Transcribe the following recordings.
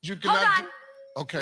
You cannot. Okay.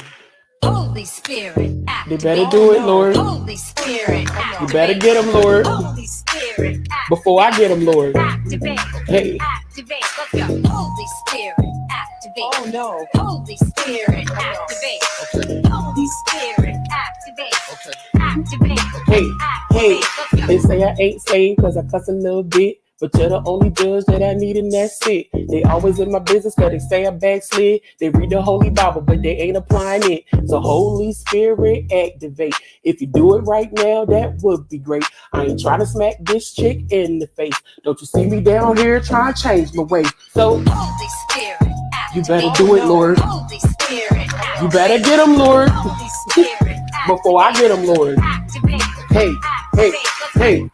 Holy Spirit, They better do it, Lord. Holy Spirit, You better get them, Lord. Holy Spirit, Before I get them, Lord. activate. Hey. Activate. Let's go. Holy Spirit, activate. Oh no. Holy Spirit, activate. Okay. Holy Spirit, activate. Okay. Activate. Hey, hey, Let's go. they say I ain't saved cause I cuss a little bit. But you're the only judge that I need and that's it. They always in my business cause they say I backslid. They read the Holy Bible but they ain't applying it. So Holy Spirit activate. If you do it right now, that would be great. I ain't trying to smack this chick in the face. Don't you see me down here trying to change my ways. So Holy Spirit, you better do it, Lord. Holy Spirit, You better get them, Lord. Holy Spirit, Before I get them, Lord. activate. Hey, hey, hey.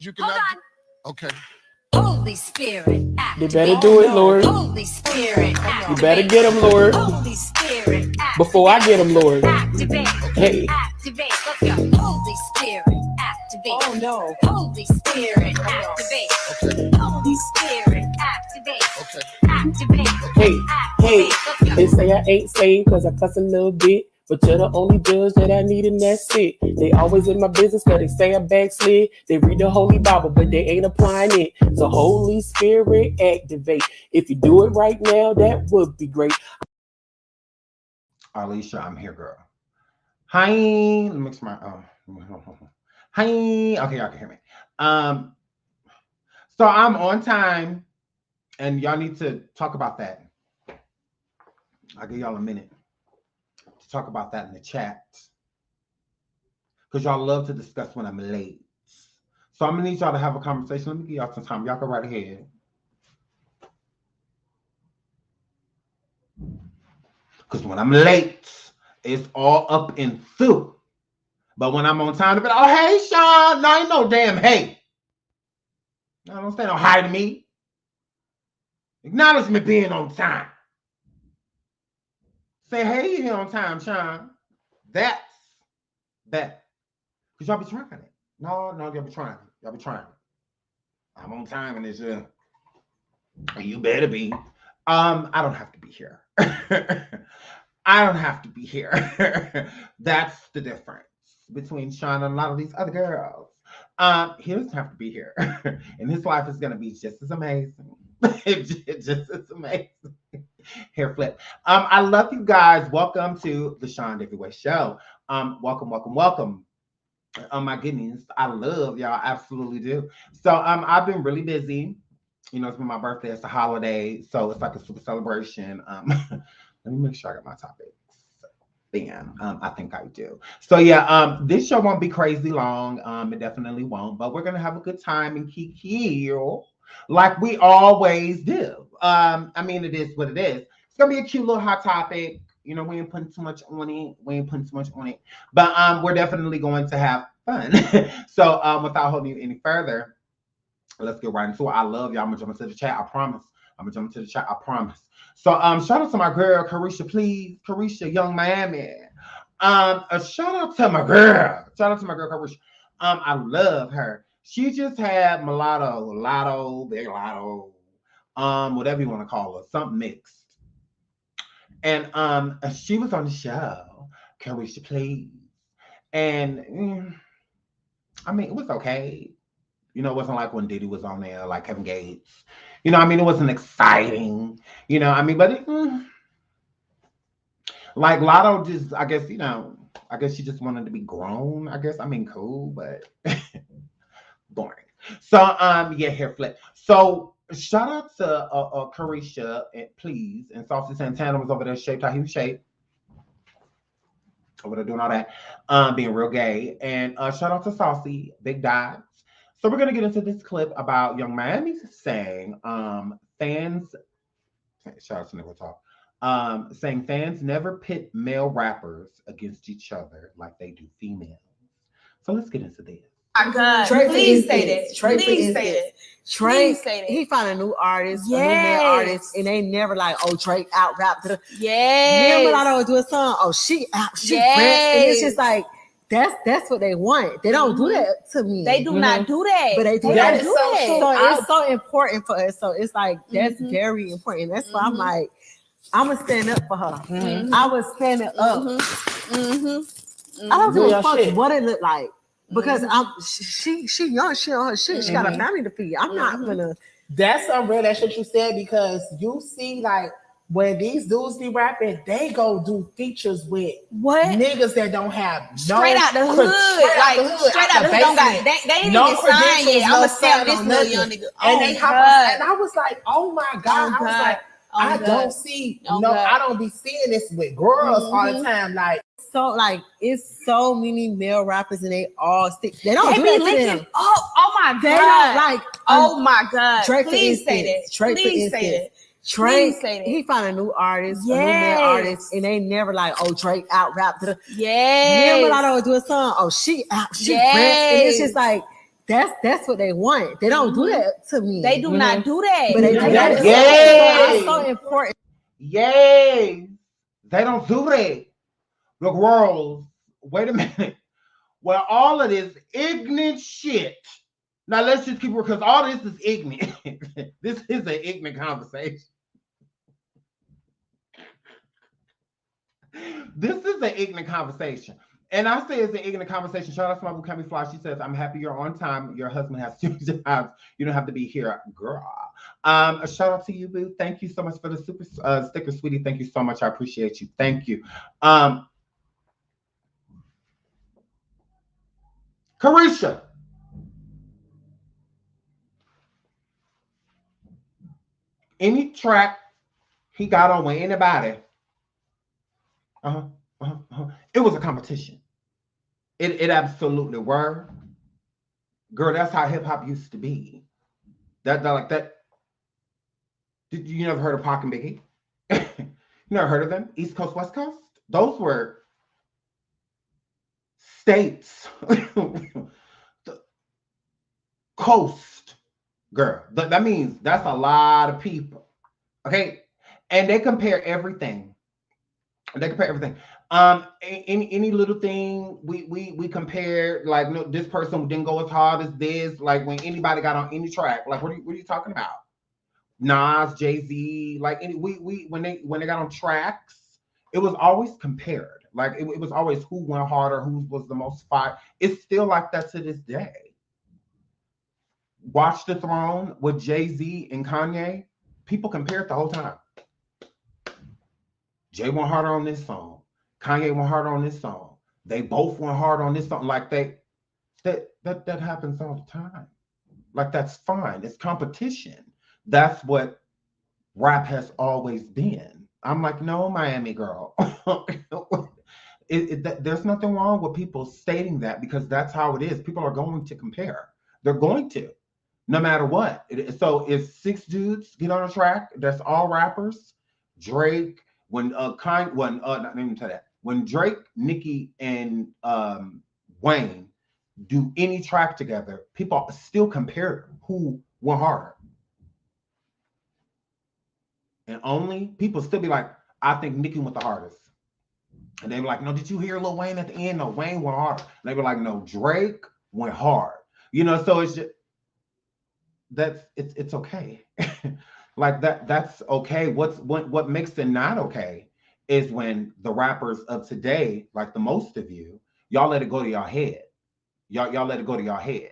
You cannot. Okay. Holy Spirit, They activate. better do it, Lord. Holy Spirit, You better get them, Lord. Holy Spirit, Before I get them, Lord. activate. Hey. Activate. Let's go. Holy Spirit, activate. Oh no. Holy Spirit, activate. Okay. Holy Spirit, activate. Okay. Activate. Hey, hey, Let's go. they say I ain't saved cause I cuss a little bit. But you're the only judge that I need and that's it. They always in my business cause they say I backslid. They read the Holy Bible but they ain't applying it. So Holy Spirit activate. If you do it right now, that would be great. Alicia, I'm here, girl. Hi. Let me mix my hi. Okay, y'all can hear me. So I'm on time, and y'all need to talk about that. I'll give y'all a minute to talk about that in the chat. Because y'all love to discuss when I'm late. So I'm gonna need y'all to have a conversation. Let me give y'all some time. Y'all go right ahead. Because when I'm late, it's all up and through. But when I'm on time, to be like, oh, hey, Sean. No, ain't no damn hey. I don't say no hi to me. Acknowledge me being on time. Say, hey, you here on time, Sean. That's that. Because y'all be trying it. No, y'all be trying it. Y'all be trying it. I'm on time in this. You better be. I don't have to be here. I don't have to be here. That's the difference between Sean and a lot of these other girls. He doesn't have to be here. And his life is going to be just as amazing. Just as amazing. Hair flip. I love you guys. Welcome to the Sean Davy Way Show. Welcome. Oh my goodness. I love y'all. I absolutely do. So I've been really busy. You know, it's been my birthday. It's a holiday. So it's like a super celebration. Let me make sure I got my topics. Then I think I do. So yeah, this show won't be crazy long. It definitely won't, but we're gonna have a good time and kiki like we always do. I mean, it is what it is. It's gonna be a cute little hot topic. You know, we ain't putting too much on it. But we're definitely going to have fun. So without holding you any further, let's get right into it. I love y'all. I'm gonna jump into the chat. I promise. I promise. So shout out to my girl, Carisha, please. Carisha, Young Miami. Shout out to my girl. Carisha. I love her. She just had mulatto, big lotto, whatever you want to call her, something mixed. And she was on the show, Carisha, please. And I mean, it was okay. You know, it wasn't like when Diddy was on there, like Kevin Gates. You know, I mean, it wasn't exciting. You know, I mean, but like Lotto just, I guess, you know, I guess she just wanted to be grown. I guess, I mean, cool, but boring. So, yeah, hair flip. So, shout out to Carisha, please, and Saucy Santana was over there shaped how he was shaped. Over there doing all that, being real gay. And shout out to Saucy, Big Dots. So we're gonna get into this clip about Young Miami saying fans. Shout out to Never Talk. Saying fans never pit male rappers against each other like they do females. So let's get into this. My God, please say that. Please say that. Drake, he found a new artist, a new male artist, and they never like, oh, Drake out rapped her. Yeah. Remember, I don't do a song. Oh, she raps, and it's just like that's what they want. They don't do that to me. They do not do that. But they do that. So it's so important for us. So it's like that's very important. That's why I'm like, I'ma stand up for her. Mhm. I was standing up. Mm-hmm. I don't Do give your a fuck shit. what it look like. Because she young, she on her shit. She got a family to feed. I'm not gonna. That's some real that shit you said because you see like when these dudes be rapping, they go do features with What? niggas that don't have Straight no out the cre- hood, like straight out the hood. Don't got they ain't no even signed yet. credentials, I'ma no stamp sign this on little nothing. young nigga. And they hop on, and I was like, oh my God. I was like, I don't see I don't be seeing this with girls all the time. Like So like it's so many male rappers and they all stick. They don't They do be that to licking. them. Oh my They god. don't like. Oh my god. Drake, for Please say instance. that. Drake, for Please say instance. that. Drake, Please say that. he found a new artist, a new Yes. male artist, and they never like, oh, Drake out rapped. Me Yes. and Mulatto would do a song. Oh, she out, she raps, and it's just like that's what they want. They don't do that to me. They do not do that. But they do that. Yes. It's so important. Yay! They don't do that. The girls, wait a minute. Well, all of this ignorant shit. Now let's just keep it because all this is ignorant. This is an ignorant conversation. This is an ignorant conversation. And I say it's an ignorant conversation. Shout out to my boo Cammy Fly. She says, I'm happy you're on time. Your husband has 2 jobs. You don't have to be here, girl. A shout out to you, boo. Thank you so much for the super sticker, sweetie. Thank you so much. I appreciate you. Thank you. Carisha. Any track he got on with anybody, it was a competition. It absolutely were. Girl, that's how hip hop used to be. That like that. Did you never heard of Pac and Biggie? You never heard of them? East Coast, West Coast? Those were states. Coast, girl. That means that's a lot of people. Okay. And they compare everything. Any little thing we compare, like, no, this person didn't go as hard as this. Like when anybody got on any track, like what are you talking about? Nas, Jay-Z, like when they got on tracks, it was always compared. Like it was always who went harder, who was the most fire. It's still like that to this day. Watch the Throne with Jay-Z and Kanye. People compare it the whole time. Jay went harder on this song. Kanye went harder on this song. They both went hard on this song. Like that happens all the time. Like that's fine. It's competition. That's what rap has always been. I'm like, no, Miami girl. There's nothing wrong with people stating that because that's how it is. People are going to compare. They're going to, no matter what. So if 6 dudes get on a track, that's all rappers. Drake, when Drake, Nicki, and Wayne do any track together, people still compare who went harder. And only people still be like, I think Nicki went the hardest. And they be like, no, did you hear Lil Wayne at the end? No, Wayne went harder. And they be like, no, Drake went hard. So it's just it's okay. Like that's okay. What makes it not okay is when the rappers of today, like the most of you, y'all let it go to your head. Y'all let it go to your head.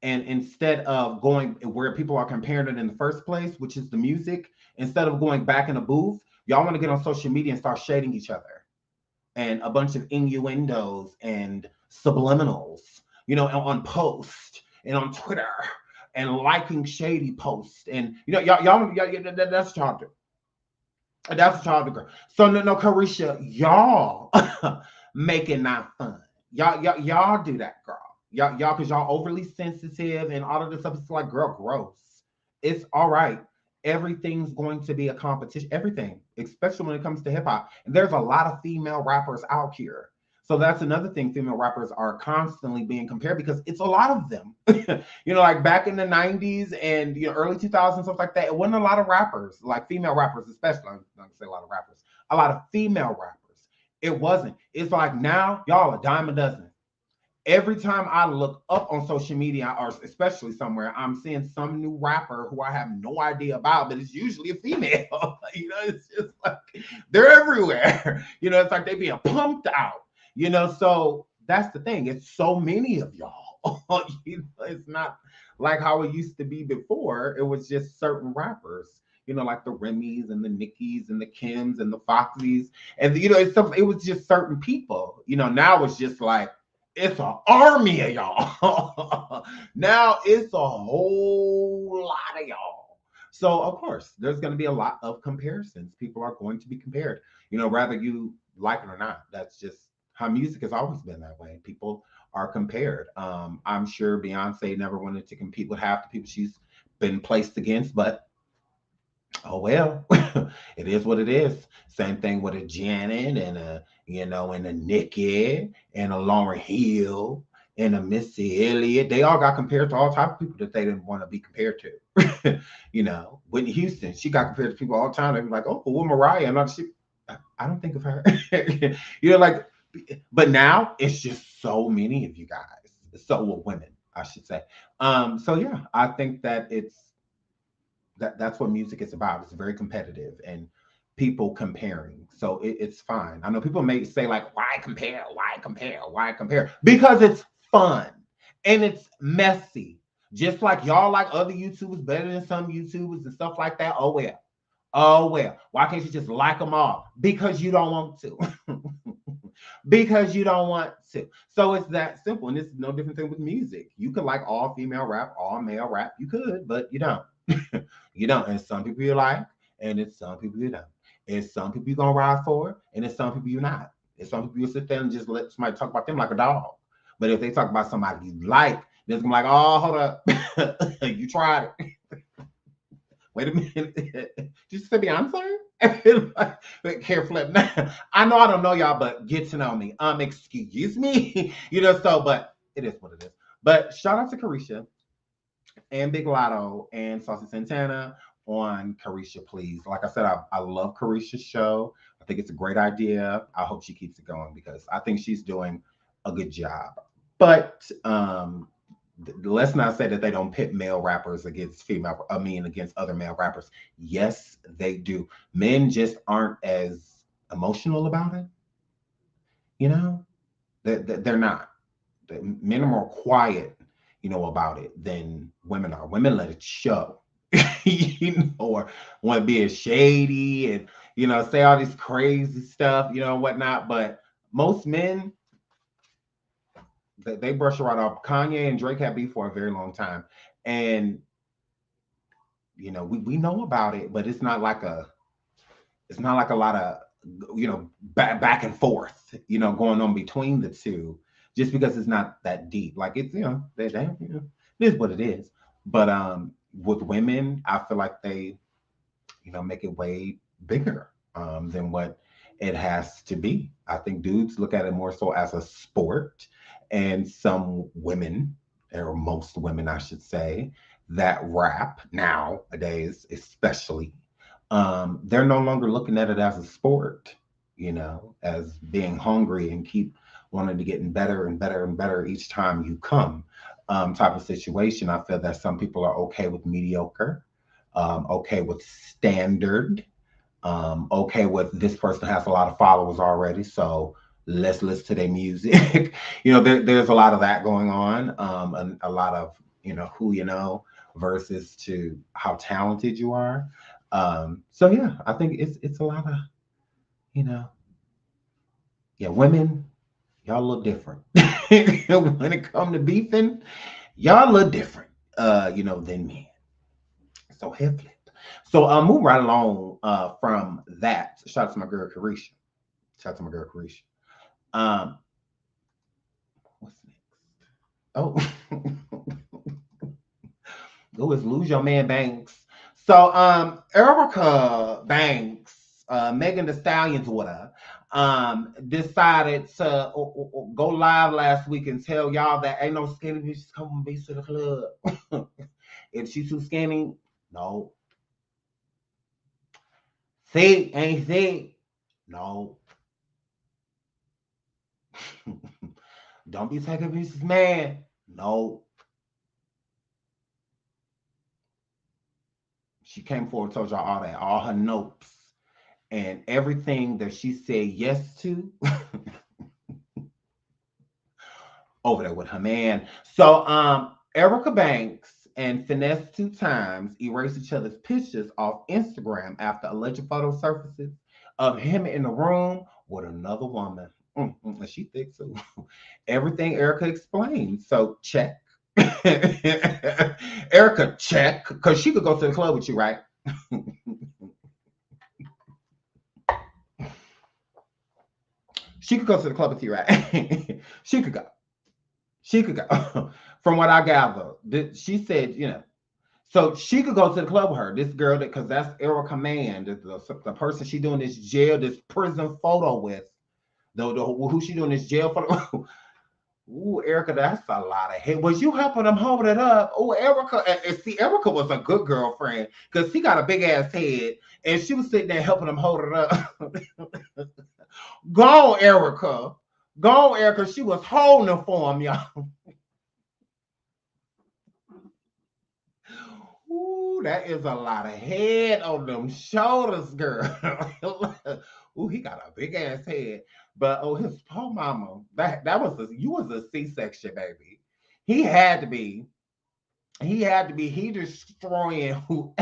And instead of going where people are comparing it in the first place, which is the music, instead of going back in the booth, y'all want to get on social media and start shading each other. And a bunch of innuendos and subliminals, on post and on Twitter and liking shady posts. And, y'all that's what y'all do. That's what y'all do, girl. So no, Carisha, y'all make it not fun. Y'all do that, girl. Y'all, because y'all overly sensitive and all of this stuff. It's like, girl, gross. It's all right. Everything's going to be a competition. Everything, especially when it comes to hip hop. And there's a lot of female rappers out here. So that's another thing. Female rappers are constantly being compared because it's a lot of them. Like back in the 90s and early 2000s, stuff like that. It wasn't a lot of rappers, like female rappers, especially. I'm not gonna say a lot of rappers. A lot of female rappers. It wasn't. It's like now, y'all a dime a dozen. every time I look up on social media, or especially somewhere, I'm seeing some new rapper who I have no idea about, but it's usually a female. It's just like they're everywhere. It's like they being pumped out. So that's the thing. It's so many of y'all. It's not like how it used to be before. It was just certain rappers. Like the Remy's and the Nickies and the Kims and the Foxies. And it was just certain people. Now it's just like it's an army of y'all. Now it's a whole lot of y'all. So of course, there's going to be a lot of comparisons. People are going to be compared, whether you like it or not. That's just how music has always been that way. People are compared. I'm sure Beyonce never wanted to compete with half the people she's been placed against, but oh well, it is what it is. Same thing with a Janet and and a Nicki and a Lauryn Hill and a Missy Elliott. They all got compared to all type of people that they didn't want to be compared to. Whitney Houston, she got compared to people all the time. They were like, oh, well, Mariah, and I don't think of her. But now it's just so many of you guys. So women, I should say. So yeah, I think that that's what music is about. It's very competitive and people comparing. So it's fine. I know people may say like, why compare? Why compare? Why compare? Because it's fun and it's messy. Just like y'all like other YouTubers better than some YouTubers and stuff like that. Oh well. Oh well. Why can't you just like them all? Because you don't want to. Because you don't want to. So it's that simple. And it's no different thing with music. You could like all female rap, all male rap. You could, but you don't. You don't. And some people you like, and it's some people you don't. It's some people you're gonna ride for, and it's some people you're not. It's some people you sit there and just let somebody talk about them like a dog. But if they talk about somebody you like, they're gonna be like, oh, hold up. You tried it. Wait a minute. Did you say Beyonce? Care flip. I know I don't know y'all, but get to know me. Excuse me. But it is what it is. But shout out to Carisha and Big Lotto and Saucy Santana on Carisha, please. Like I said, I love Carisha's show. I think it's a great idea. I hope she keeps it going because I think she's doing a good job. But let's not say that they don't pit male rappers against against other male rappers. Yes, they do. Men just aren't as emotional about it. They're not. Men are more quiet, about it than women are. Women let it show, or want to be as shady and, say all this crazy stuff, whatnot. But most men, they brush it right off. Kanye and Drake have beef for a very long time. And, we know about it, but it's not like a lot of, back and forth, going on between the two, just because it's not that deep. Like it's, it is what it is. But with women, I feel like they, make it way bigger than what it has to be. I think dudes look at it more so as a sport, and some women, or most women, I should say, that rap nowadays, especially, they're no longer looking at it as a sport, as being hungry and keep wanting to get better and better and better each time you come, type of situation. I feel that some people are okay with mediocre, okay with standard, okay with this person has a lot of followers already, so let's listen to their music. There's a lot of that going on, and a lot of who versus to how talented you are. So yeah, I think it's a lot of women, y'all look different. When it comes to beefing, y'all look different, than men. So head flip. So move right along from that. Shout out to my girl Carisha. What's next? Oh, go is Lose Your Man Banks. So Erica Banks, Megan Thee Stallion's daughter, decided to go live last week and tell y'all that ain't no skinny bitches coming to the club. If she's too skinny, no. Thick, ain't thick, no. Don't be taking pictures, man. No. She came forward, told y'all all that, all her notes and everything that she said yes to over there with her man. So Erica Banks and Finesse 2 Times erased each other's pictures off Instagram after alleged photo surfaces of him in the room with another woman. And she thick too. Everything Erica explained. So check. Erica, check. Because she could go to the club with you, right? She could go to the club with you, right? She could go. She could go. From what I gather, she said, so she could go to the club with her. This girl, because that's Erica Mann, the person she doing this prison photo with, who she doing this jail photo. Ooh, Erica, that's a lot of hate. Was you helping them hold it up? Oh, Erica, and see, Erica was a good girlfriend because she got a big ass head, and she was sitting there helping them hold it up. Go on, Erica. Go on, Erica. She was holding it for him, y'all. Ooh, that is a lot of head on them shoulders, girl. Ooh, he got a big ass head. But his poor mama, you was a C-section, baby. He had to be. He destroying who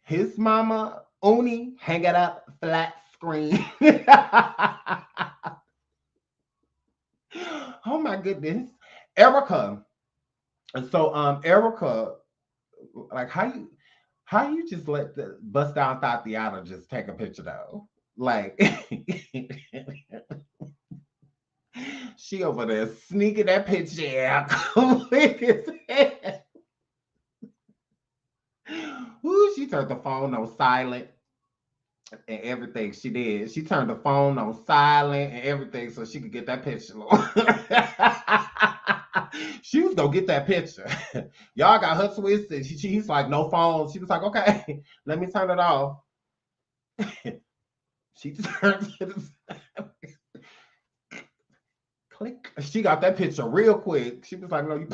his mama, Uni, hang it up flat screen. Oh my goodness. Erica. And so Erica, like how you just let the bust down Tatiana just take a picture though? Like she over there sneaking that picture out with his head. Ooh, she turned the phone on silent and everything she did. She turned the phone on silent and everything so she could get that picture. She was gonna get that picture. Y'all got her twisted. He's like, no phone. She was like, okay, let me turn it off. She turned to the click. She got that picture real quick. She was like, no, you.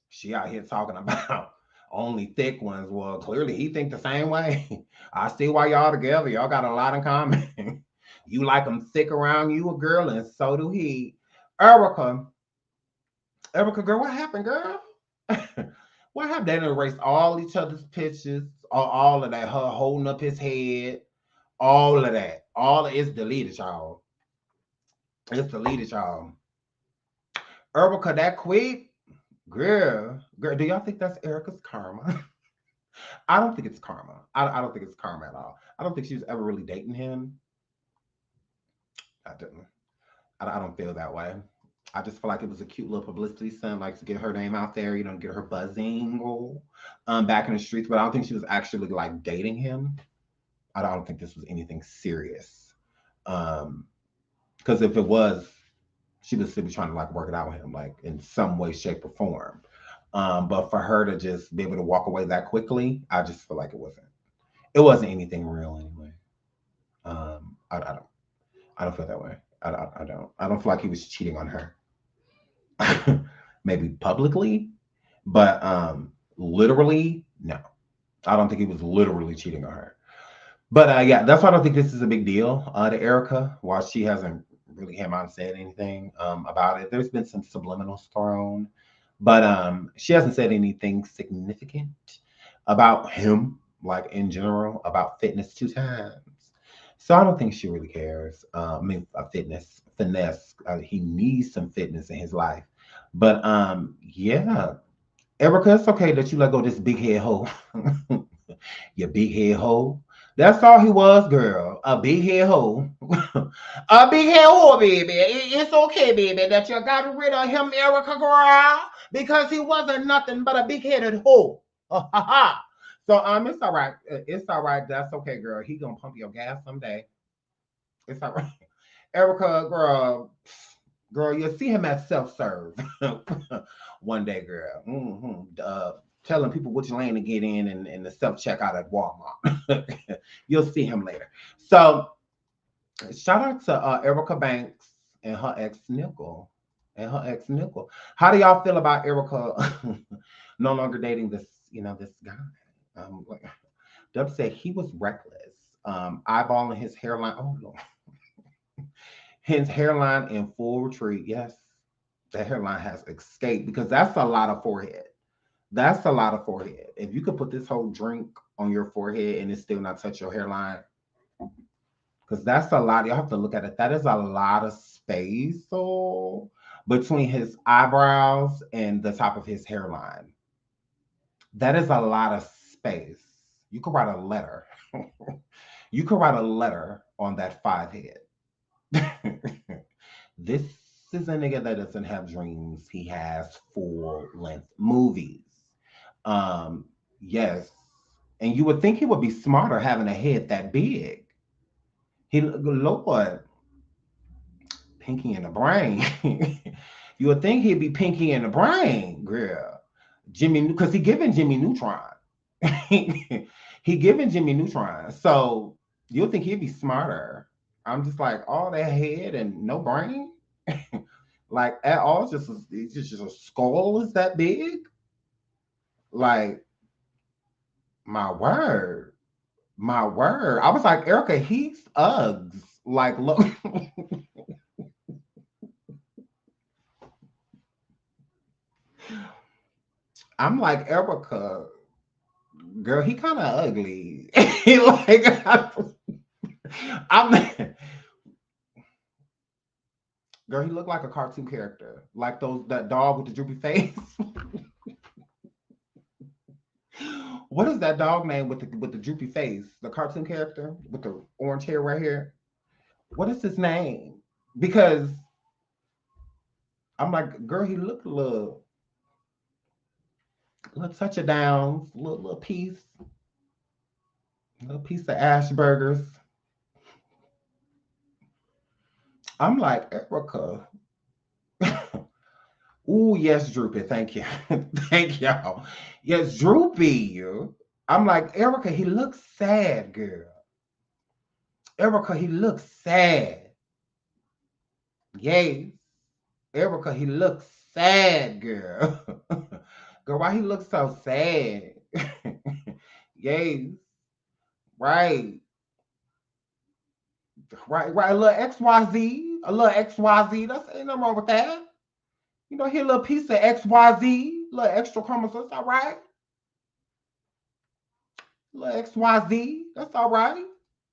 She out here talking about only thick ones. Well, clearly he think the same way. I see why y'all together. Y'all got a lot in common. You like them thick around you, a girl, and so do he. Erica, girl, what happened, girl? What happened? They erased all each other's pictures, all of that, her holding up his head, all of that. All of it's deleted, y'all. It's deleted, y'all. Erica, that quick? Girl, do y'all think that's Erica's karma? I don't think it's karma. I don't think it's karma at all. I don't think she was ever really dating him. I don't feel that way. I just feel like it was a cute little publicity stunt, like to get her name out there, get her buzzing back in the streets. But I don't think she was actually like dating him. I don't think this was anything serious. Because if it was, she was simply trying to like work it out with him, like in some way, shape, or form. But for her to just be able to walk away that quickly, I just feel like it wasn't anything real anyway. I don't feel that way. I don't feel like he was cheating on her. Maybe publicly, but literally, no. I don't think he was literally cheating on her. But yeah, that's why I don't think this is a big deal to Erica. While she hasn't really came out and said anything about it, there's been some subliminals thrown, but she hasn't said anything significant about him, like in general, about fitness 2 times. So I don't think she really cares. Finesse. He needs some fitness in his life. But yeah, Erica, it's okay that you let go of this big head hoe. Your big head hoe. That's all he was, girl. A big head hoe. A big head hoe, baby. It's okay, baby, that you got rid of him, Erica, girl, because he wasn't nothing but a big headed hoe. So it's all right. It's all right. That's okay, girl. He gonna pump your gas someday. It's all right. Erica, girl, you'll see him at self-serve one day, girl. Telling people which lane to get in and the self-checkout at Walmart. You'll see him later. So Shout out to Erica Banks and her ex Nickel. How do y'all feel about Erica no longer dating this guy? Like, Dub said he was reckless. Eyeballing his hairline. Oh Lord. His hairline in full retreat. Yes, the hairline has escaped because that's a lot of forehead. That's a lot of forehead. If you could put this whole drink on your forehead and it still not touch your hairline, because that's a lot. You have to look at it. That is a lot of space between his eyebrows and the top of his hairline. That is a lot of space. You could write a letter. You could write a letter on that five head. This is a nigga that doesn't have dreams. He has full length movies. Yes. And you would think he would be smarter having a head that big. Lord, pinky in the brain. You would think he'd be pinky in the brain, girl. Jimmy, because he giving Jimmy Neutron. He giving Jimmy Neutron. So you'll think he'd be smarter. I'm just like, all that head and no brain? Like at all, it's just a skull is that big? Like, my word. My word. I was like, Erica, he's Uggs. Like, look. I'm like, Erica, girl, he kind of ugly. Like, I'm girl, he looked like a cartoon character. Like that dog with the droopy face. What is that dog name with the droopy face? The cartoon character with the orange hair right here. What is his name? Because I'm like, girl, he looked a little touch of downs, little piece of Ashburgers. I'm like, Erica. Ooh, yes, Droopy. Thank you. Thank y'all. Yes, Droopy. I'm like, Erica, he looks sad, girl. Erica, he looks sad. Yes. Erica, he looks sad, girl. Girl, why he looks so sad? Yes. Right. Right. A little XYZ. A little XYZ. That's ain't nothing wrong with that. You know, here a little piece of XYZ, a little extra chromosomes, all right? A little XYZ, that's all right.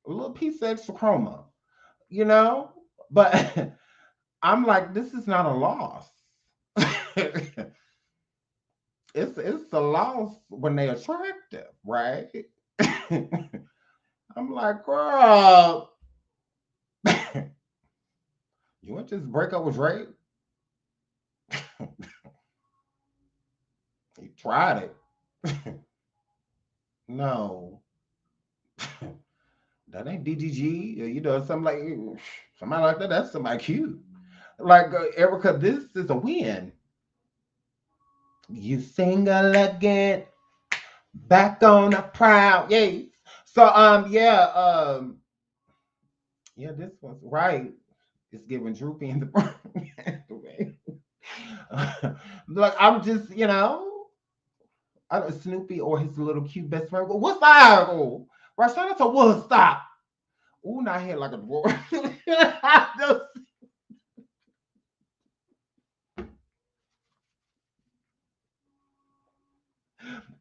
A little piece of extra chroma, you know? But I'm like, this is not a loss. It's a loss when they're attractive, right? I'm like, girl, you want to just break up with Reid? He tried it. No. That ain't DDG. You know, somebody like that, that's somebody cute. Like, Erica, this is a win. You single again, back on the proud. Yay. So, yeah, this one's right. It's giving Droopy in the way. Look, I'm just, I don't Snoopy or his little cute best friend. What's that? Oh, right, shout out to Woodstock. Ooh, not here like a dwarf.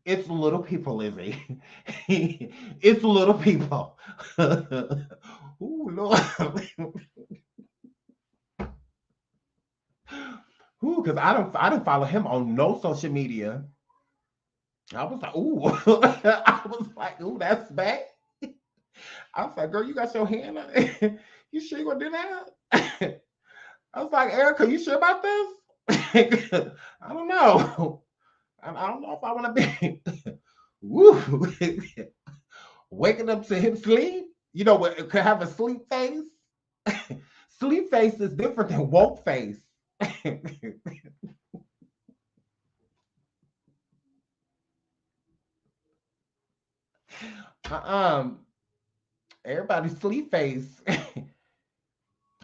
It's little people, Lizzie. It's little people. Ooh, Lord. Ooh, because I don't follow him on no social media. I was like, ooh. I was like, ooh, that's bad. I was like, girl, you got your hand on it. You sure you gonna do that? I was like, Erica, you sure about this? I don't know. I don't know if I want to be woo. Waking up to him sleep. You know what could have a sleep face? Sleep face is different than woke face. Everybody's sleep face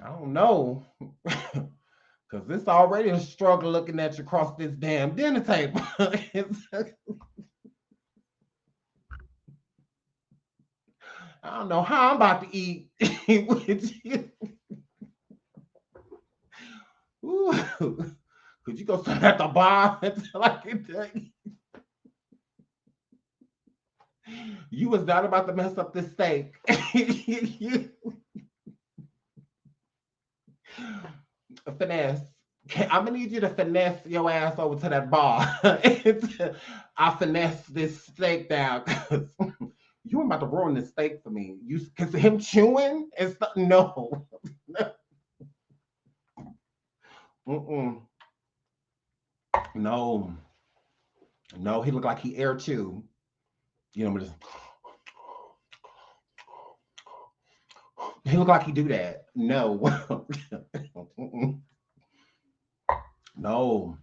I don't know. Because it's already a struggle looking at you across this damn dinner table. I don't know how I'm about to eat with you. Ooh. Could you go stand at the bar until I get done? You was not about to mess up this steak. Finesse. I'm gonna need you to finesse your ass over to that bar. I finesse this steak down because you ain't about to ruin this steak for me. You because him chewing and stuff. No. No. No, he looked like he air chewed. You know, just he looked like he do that. No. No.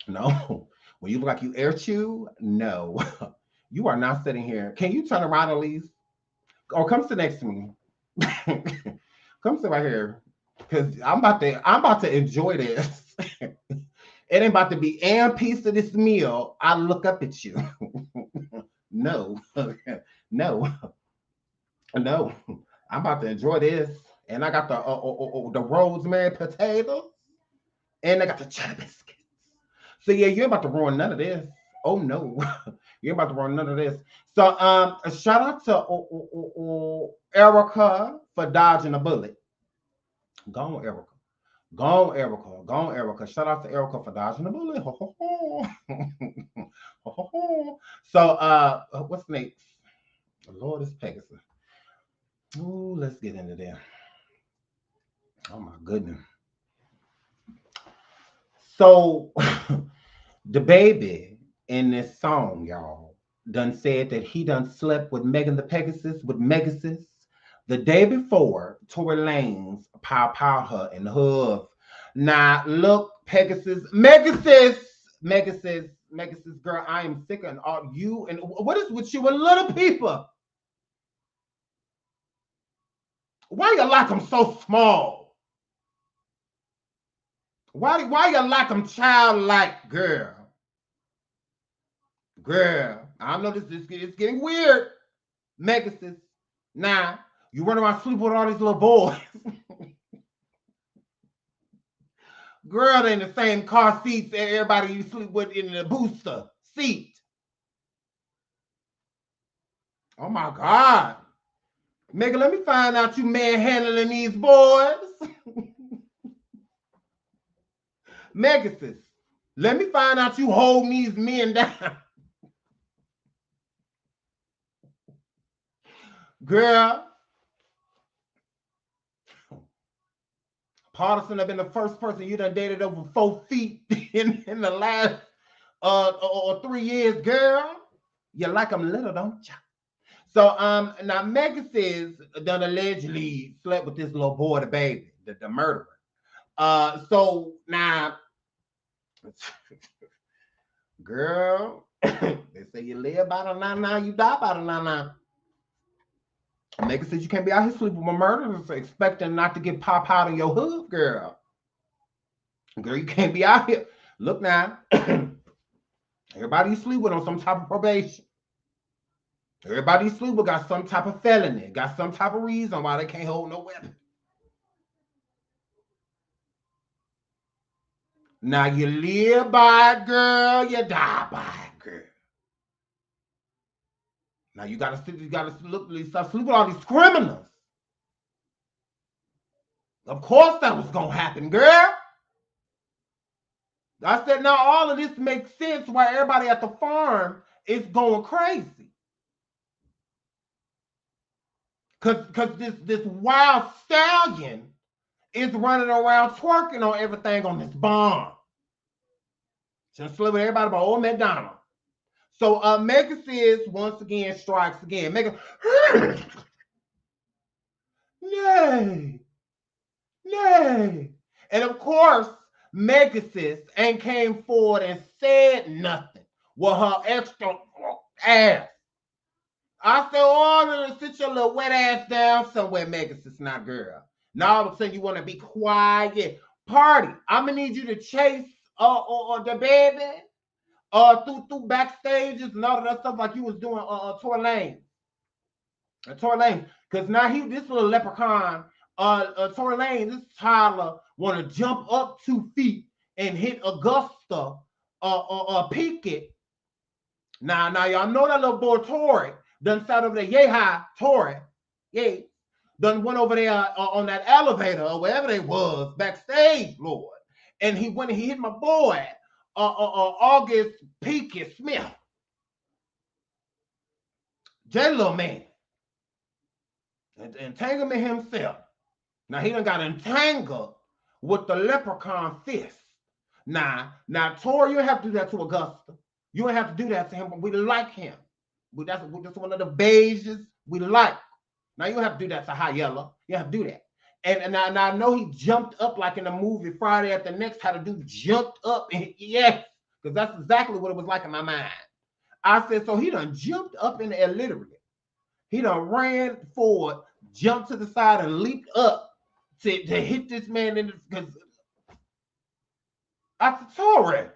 No. When you look like you air chew, no. You are not sitting here. Can you turn around at least? Or come sit next to me. Come sit right here. Because I'm about to enjoy this. It ain't about to be and piece of this meal. I look up at you. No. No. No. I'm about to enjoy this. And I got the rosemary potatoes. And I got the cheddar biscuits. So yeah, you ain't about to ruin none of this. Oh no. You ain't about to ruin none of this. So shout out to Erica for dodging a bullet. Go on, Erica. Go on, Erica. Go on, Erica. Shout out to Erica for dodging a bullet. So what's next? Lord, it's Pegasus. Ooh, let's get into there. Oh my goodness. So DaBaby in this song, y'all, done said that he done slept with Megan the Pegasus with Megasus the day before Tory Lanez pow her in the hoof. Now look, Megasus, girl, I am sick of all you and what is with you and little people? Why you like them so small? Why you like them childlike, girl? Girl, I know this is getting weird. Megasus. Now, you run around sleep with all these little boys. Girl, they in the same car seats that everybody you sleep with in the booster seat. Oh my God. Megan, let me find out you manhandling these boys. Megasus, let me find out you holding these men down. Girl, Partisan have been the first person you done dated over 4 feet in the last 3 years, girl. You like them little, don't you? So now Megasus done allegedly slept with this little boy, DaBaby, the murderer. So now, girl, they say you live by the 99, you die by the 99. Megan says you can't be out here sleeping with murderers expecting not to get pop out in your hood, girl. Girl, you can't be out here. Look now. Everybody you sleep with on some type of probation. Everybody you sleep with got some type of felony, got some type of reason why they can't hold no weapon. Now you live by it, girl, you die by it, girl. Now you gotta stop sleeping with all these criminals. Of course that was gonna happen, girl. I said now all of this makes sense why everybody at the farm is going crazy. Cause this wild stallion is running around twerking on everything on this barn. Just sleep with everybody but old McDonald. So Megasus once again strikes again. Nay. And of course, Megasus ain't came forward and said nothing with her extra ass. I said, oh, sit your little wet ass down somewhere, Megasus, not girl. Now all of a sudden you want to be quiet. Party. I'm gonna need you to chase DaBaby through backstages and all of that stuff like you was doing Tory Lanez. Tory Lanez, because now this little leprechaun, Tory Lanez, this Tyler want to jump up 2 feet and hit Augusta Pickett. Now y'all know that little boy Tory done sat over there, yay high, Tory, yay, done went over there on that elevator or wherever they was backstage, Lord, and he hit my boy August Pickett Smith, J little man. Entanglement himself. Now he done got entangled with the leprechaun fist. Now, Tori, you don't have to do that to Augusta. You don't have to do that to him, but we like him. That's one of the beiges we like. Now you don't have to do that to High Yellow. You have to do that. And now I know he jumped up like in the movie Friday at the Next, how the dude jumped up. And yes, because that's exactly what it was like in my mind. I said, so he done jumped up in the air literally. He done ran forward, jumped to the side, and leaped up to hit this man in the, because I said, Tory,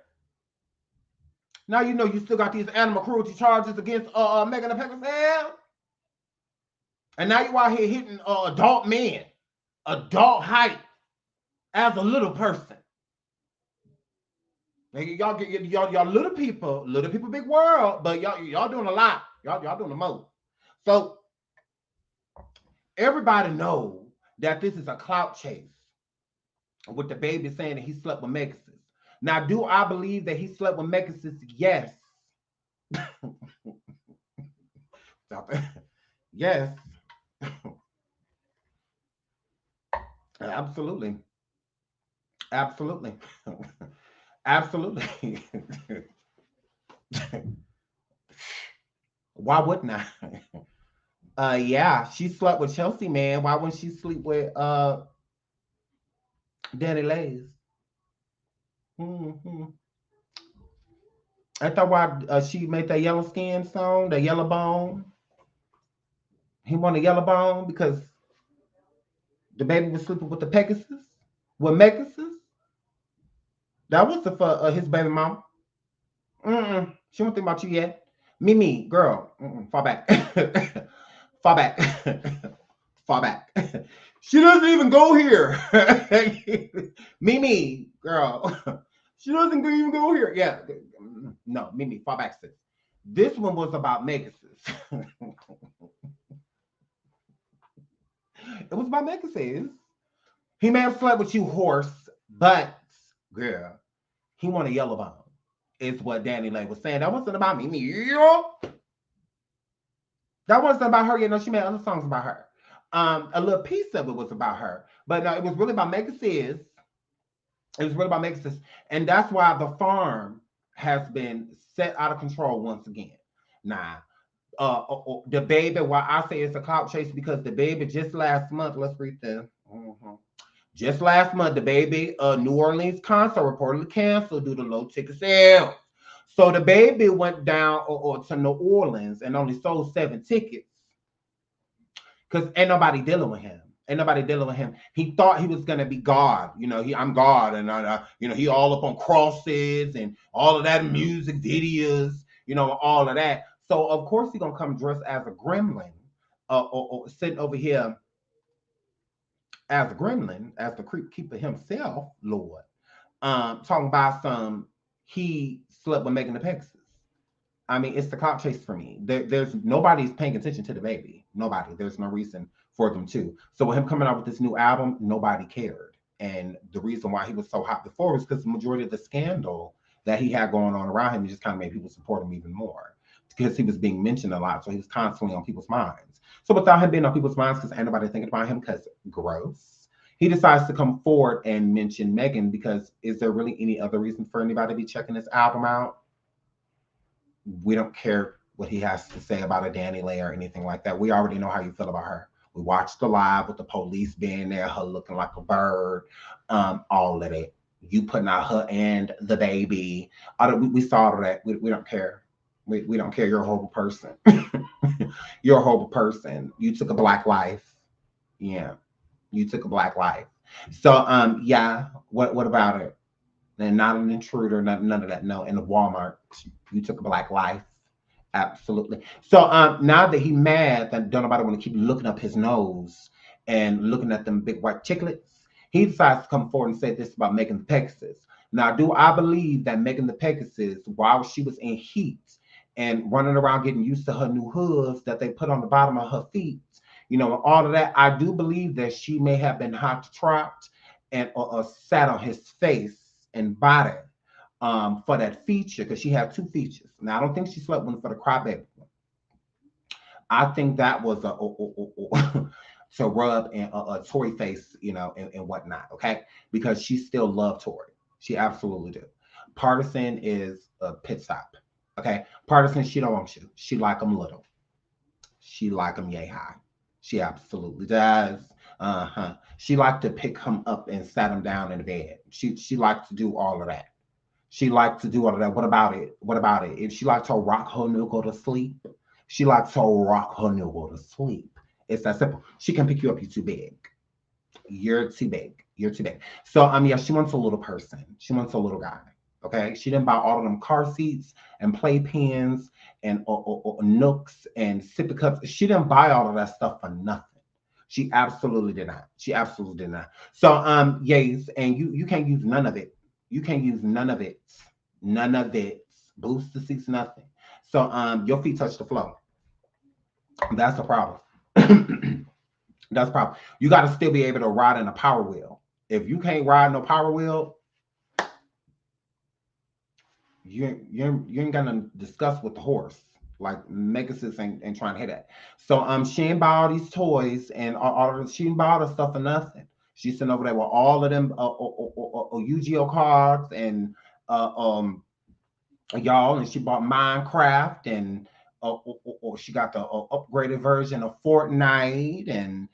now you know you still got these animal cruelty charges against Megan the Pepper. And now you out here hitting adult men, adult height, as a little person. Y'all little people, big world, but y'all doing a lot. Y'all doing the most. So everybody knows that this is a clout chase with DaBaby saying that he slept with Megasis. Now, do I believe that he slept with Megasis? Yes. Yes. Absolutely. Absolutely. Absolutely. Why wouldn't I? Yeah, she slept with Chelsea, man. Why wouldn't she sleep with Danny Lays? Mm-hmm. I thought why she made that Yellow Skin song, the Yellow Bone. He wanted Yellow Bone because DaBaby was sleeping with the Pegasus, with Megasus. That was for his baby mama. She don't think about you yet. Mimi, girl, fall back. Fall back. Fall back. She doesn't even go here. Mimi, girl. She doesn't even go here. Yeah. No, Mimi, fall back, sis. This one was about Megasis. It was about Megasis. He may have slept with you, horse, but, girl, he wanted Yellow Bone. Is what Danny Lay was saying. That wasn't about Mimi. That wasn't about her. You know, she made other songs about her. A little piece of it was about her. But no, it was really about Megasis. It was really about Megasis. And that's why the farm has been set out of control once again. Now, DaBaby, why I say it's a clout chase, because DaBaby just last month, let's read this. Just last month, DaBaby New Orleans concert reportedly canceled due to low ticket sales. So DaBaby went down to New Orleans and only sold 7 tickets because ain't nobody dealing with him. Ain't nobody dealing with him. He thought he was gonna be God. You know, I'm God, and you know, he all up on crosses and all of that music videos. You know, all of that. So of course he's gonna come dressed as a gremlin, or sitting over here as a gremlin, as the creep keeper himself, Lord, talking about he slept with Megan the Pegasus. I mean, it's the clout chase for me. There's nobody's paying attention to DaBaby. Nobody. There's no reason for them to. So with him coming out with this new album, nobody cared. And the reason why he was so hot before was because the majority of the scandal that he had going on around him just kind of made people support him even more, because he was being mentioned a lot. So he was constantly on people's minds. So without him being on people's minds, because ain't nobody thinking about him, because gross, he decides to come forward and mention Megan, because is there really any other reason for anybody to be checking this album out? We don't care what he has to say about a Danny Lay or anything like that. We already know how you feel about her. We watched the live with the police being there, her looking like a bird, all of it. You putting out her and DaBaby. We saw all that. We don't care. We don't care. You're a horrible person. You're a horrible person. You took a black life. Yeah. You took a black life. So yeah, what about it? And not an intruder, none of that. No, in the Walmart, you took a black life. Absolutely. So now that he mad that don't nobody want to keep looking up his nose and looking at them big white chiclets, he decides to come forward and say this about Megan the Pegasus. Now, do I believe that Megan the Pegasus, while she was in heat and running around getting used to her new hooves that they put on the bottom of her feet, all of that, I do believe that she may have been hot trapped and or sat on his face and body for that feature, because she had two features. Now, I don't think she slept one for the crybaby one. I think that was to rub and a Tory face, and whatnot, okay? Because she still loved Tory. She absolutely do. Partisan is a pit stop, okay? Partisan, she don't want you. She like them little. She like them yay high. She absolutely does. Uh-huh. She liked to pick him up and sat him down in the bed. She liked to do all of that. She liked to do all of that. What about it? What about it? If she liked to rock her nigga to sleep, she likes to rock her nigga to sleep. It's that simple. She can pick you up. You're too big. You're too big. You're too big. So yeah, she wants a little person. She wants a little guy. Okay. She didn't buy all of them car seats and playpens and nooks and sippy cups. She didn't buy all of that stuff for nothing. She absolutely did not. She absolutely did not. So yes, and you can't use none of it. You can't use none of it. None of it. Booster seats, nothing. So your feet touch the floor. That's the problem. That's the problem. You got to still be able to ride in a power wheel. If you can't ride no power wheel, you ain't gonna discuss with the horse. Like Megasis ain't trying to hit that. So she ain't buy all these toys and all of she didn't buy all the stuff for nothing. She's sitting over there with all of them Yu-Gi-Oh cards and y'all, and she bought Minecraft and she got the upgraded version of Fortnite, and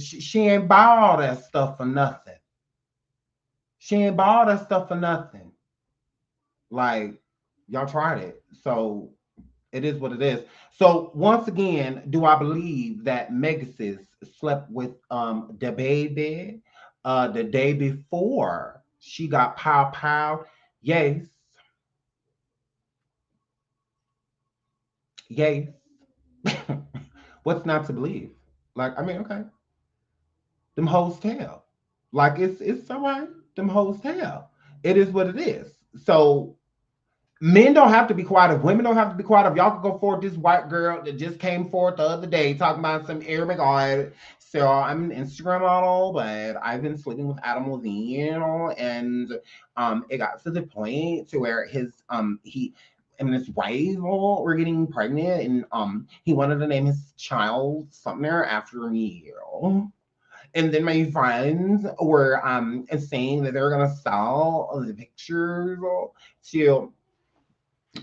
she ain't buy all that stuff for nothing. She ain't buy all that stuff for nothing. Like, y'all tried it, so it is what it is. So once again, do I believe that Megasis slept with DaBaby the day before she got pow? Yes. Yes. What's not to believe? Like, I mean, okay. Them hoes tell. Like, it's all right. Them hoes tell. It is what it is. So men don't have to be quiet. If women don't have to be quiet, if y'all could go forward, this white girl that just came forth the other day talking about some Arabic art. So I'm an Instagram model, but I've been sleeping with Adam Levine, and it got to the point to where his he and his wife were getting pregnant, and he wanted to name his child something after me. And then my friends were saying that they were gonna sell the pictures to,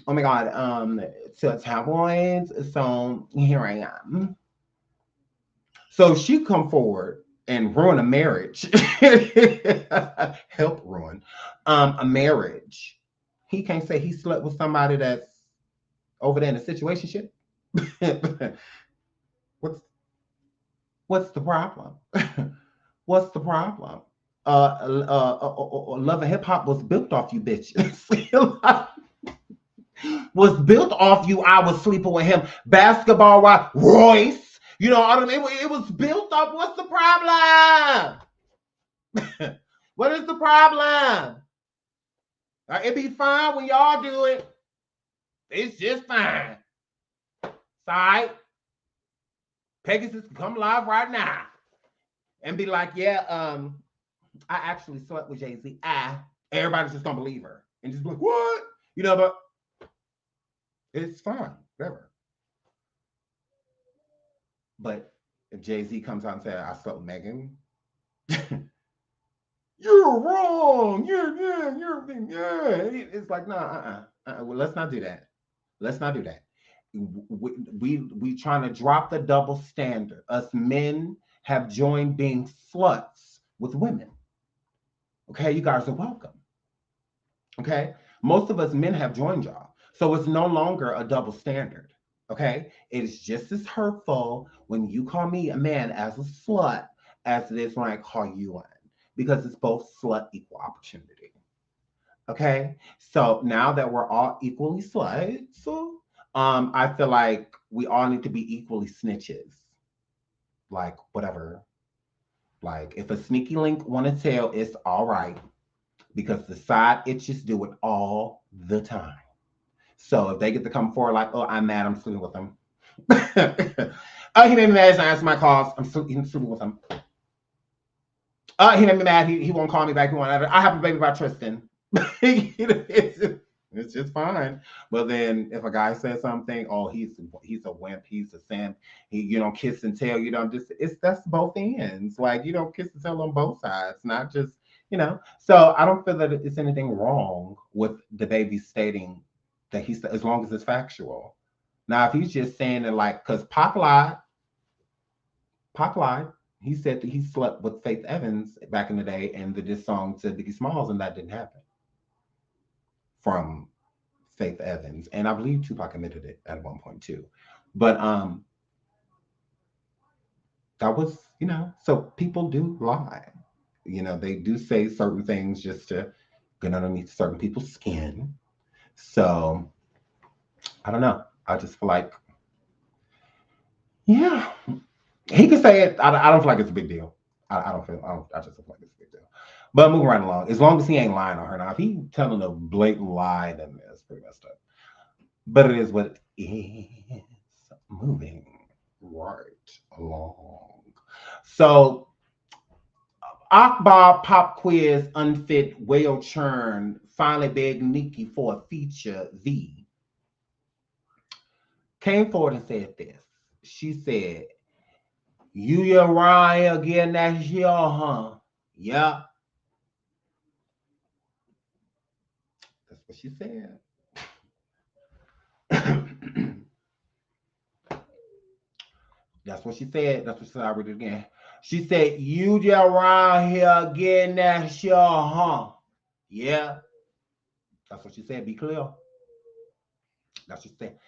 oh my god, to tabloids. So here I am. So she come forward and ruin a marriage. Help ruin a marriage. He can't say he slept with somebody that's over there in a situationship. What's the problem? What's the problem? Love and Hip Hop was built off you bitches. Was built off you. I was sleeping with him. Basketball Wife, Royce. You know what I mean? It was built up. What's the problem? What is the problem? It be fine when y'all do it. It's just fine. It's all right. Pegasus can come live right now and be like, yeah, I actually slept with Jay-Z. Everybody's just gonna believe her and just be like, what? But it's fine, whatever. But if Jay-Z comes out and says, I slept with Megan, you're wrong. It's like, no, well, let's not do that. Let's not do that. We trying to drop the double standard. Us men have joined being sluts with women. Okay, you guys are welcome. Okay, most of us men have joined y'all. So it's no longer a double standard. Okay, it is just as hurtful when you call me a man as a slut as it is when I call you one, because it's both slut equal opportunity. Okay, so now that we're all equally sluts, I feel like we all need to be equally snitches. Like whatever. Like if a sneaky link want to tell, it's all right because the side itches do it all the time. So if they get to come forward like, oh, I'm mad, I'm sleeping with him. Oh, he made me mad. He's not answering my calls. I'm sleeping with him. He made me mad. He won't call me back. He won't. I have a baby by Tristan. It's just fine. But then if a guy says something, oh, he's a wimp, he's a simp. He, kiss and tell. That's both ends. Like you don't kiss and tell on both sides, not just. So I don't feel that it's anything wrong with DaBaby stating that he's, as long as it's factual. Now, if he's just saying it like, because Pac lied, he said that he slept with Faith Evans back in the day and the diss song to Biggie Smalls, and that didn't happen from Faith Evans. And I believe Tupac admitted it at one point too. But that was, so people do lie. They do say certain things just to get underneath certain people's skin. So I don't know. I just feel like, yeah, he could say it. I don't feel like it's a big deal. I just feel like it's a big deal. But moving right along, as long as he ain't lying on her. Now, if he telling a blatant lie, then it's pretty messed up. But it is what it is. Moving right along. So Akbar pop quiz unfit whale churn finally begged Nicki for a feature. V came forward and said this. She said, "You around here getting that shit, huh? Yeah." That's what she said. That's what she said. That's what she said. I read it again. She said, "You just around here getting that shit, huh? Yeah." That's what she said. Be clear. That's what she said.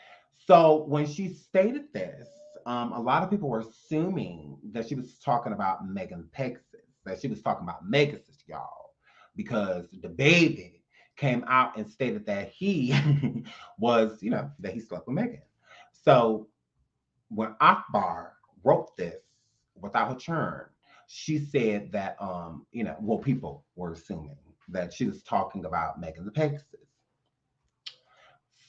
So when she stated this, a lot of people were assuming that she was talking about Megan Texas, that she was talking about Megasis, y'all, because DaBaby came out and stated that he was, that he slept with Megan. So when Akbar wrote this without her churn, she said that, people were assuming that she was talking about Megan the Pegasus.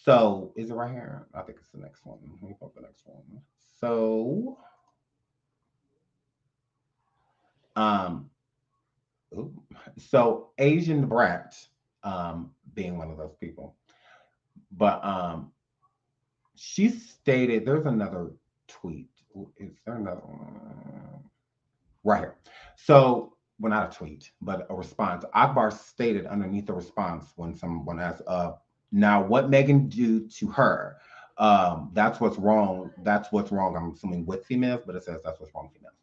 So is it right here? I think it's the next one. Let me put the next one. So Asian Brat, being one of those people, but she stated, there's another tweet. Is there another one? Right here. So, well, not a tweet, but a response. Akbar stated underneath the response when someone asked, now what Megan do to her? That's what's wrong. That's what's wrong. I'm assuming with females, but it says that's what's wrong with females.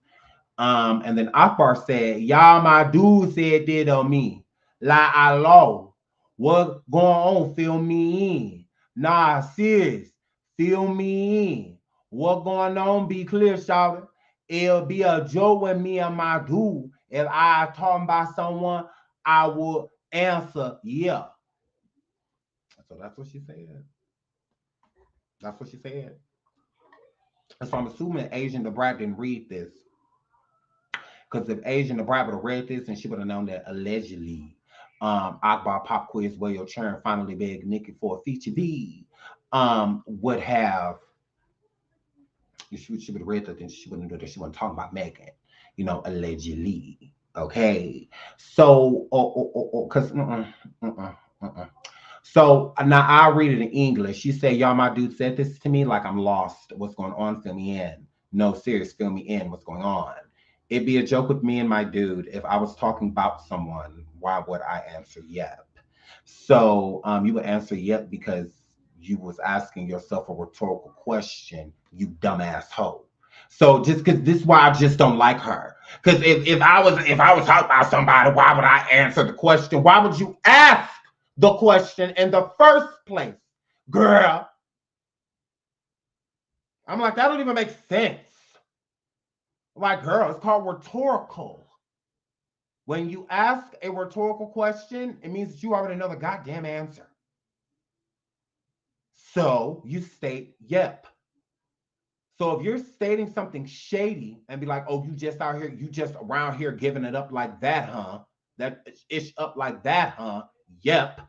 And then Akbar said, "Y'all, my dude said did on me. Like I law. What going on? Fill me in. Nah, serious. Fill me in. What going on? Be clear, shouter. It'll be a joke with me and my dude. If I talking about someone, I will answer, yeah." So that's what she said. That's what she said. And so I'm assuming Asian the Brat didn't read this. Because if Asian the Brat would have read this, and she would have known that allegedly Akbar pop quiz where your churn finally begged Nicki for a feature V, would have, she would have read that, then she wouldn't do that. She wasn't talking about Megan, allegedly. Okay. So, because, So now I'll read it in English. She said, "Y'all, my dude said this to me like I'm lost. What's going on? Fill me in. No, serious, fill me in. What's going on? It'd be a joke with me and my dude. If I was talking about someone, why would I answer yep?" So you would answer yep because you was asking yourself a rhetorical question, you dumbass hoe. So just because this is why I just don't like her. Because if I was talking about somebody, why would I answer the question? Why would you ask the question in the first place, girl? I'm like, that don't even make sense. Like, girl, it's called rhetorical. When you ask a rhetorical question, it means that you already know the goddamn answer. So you state, yep. So if you're stating something shady and be like, oh, you just out here, you just around here giving it up like that, huh? That ish up like that, huh? Yep.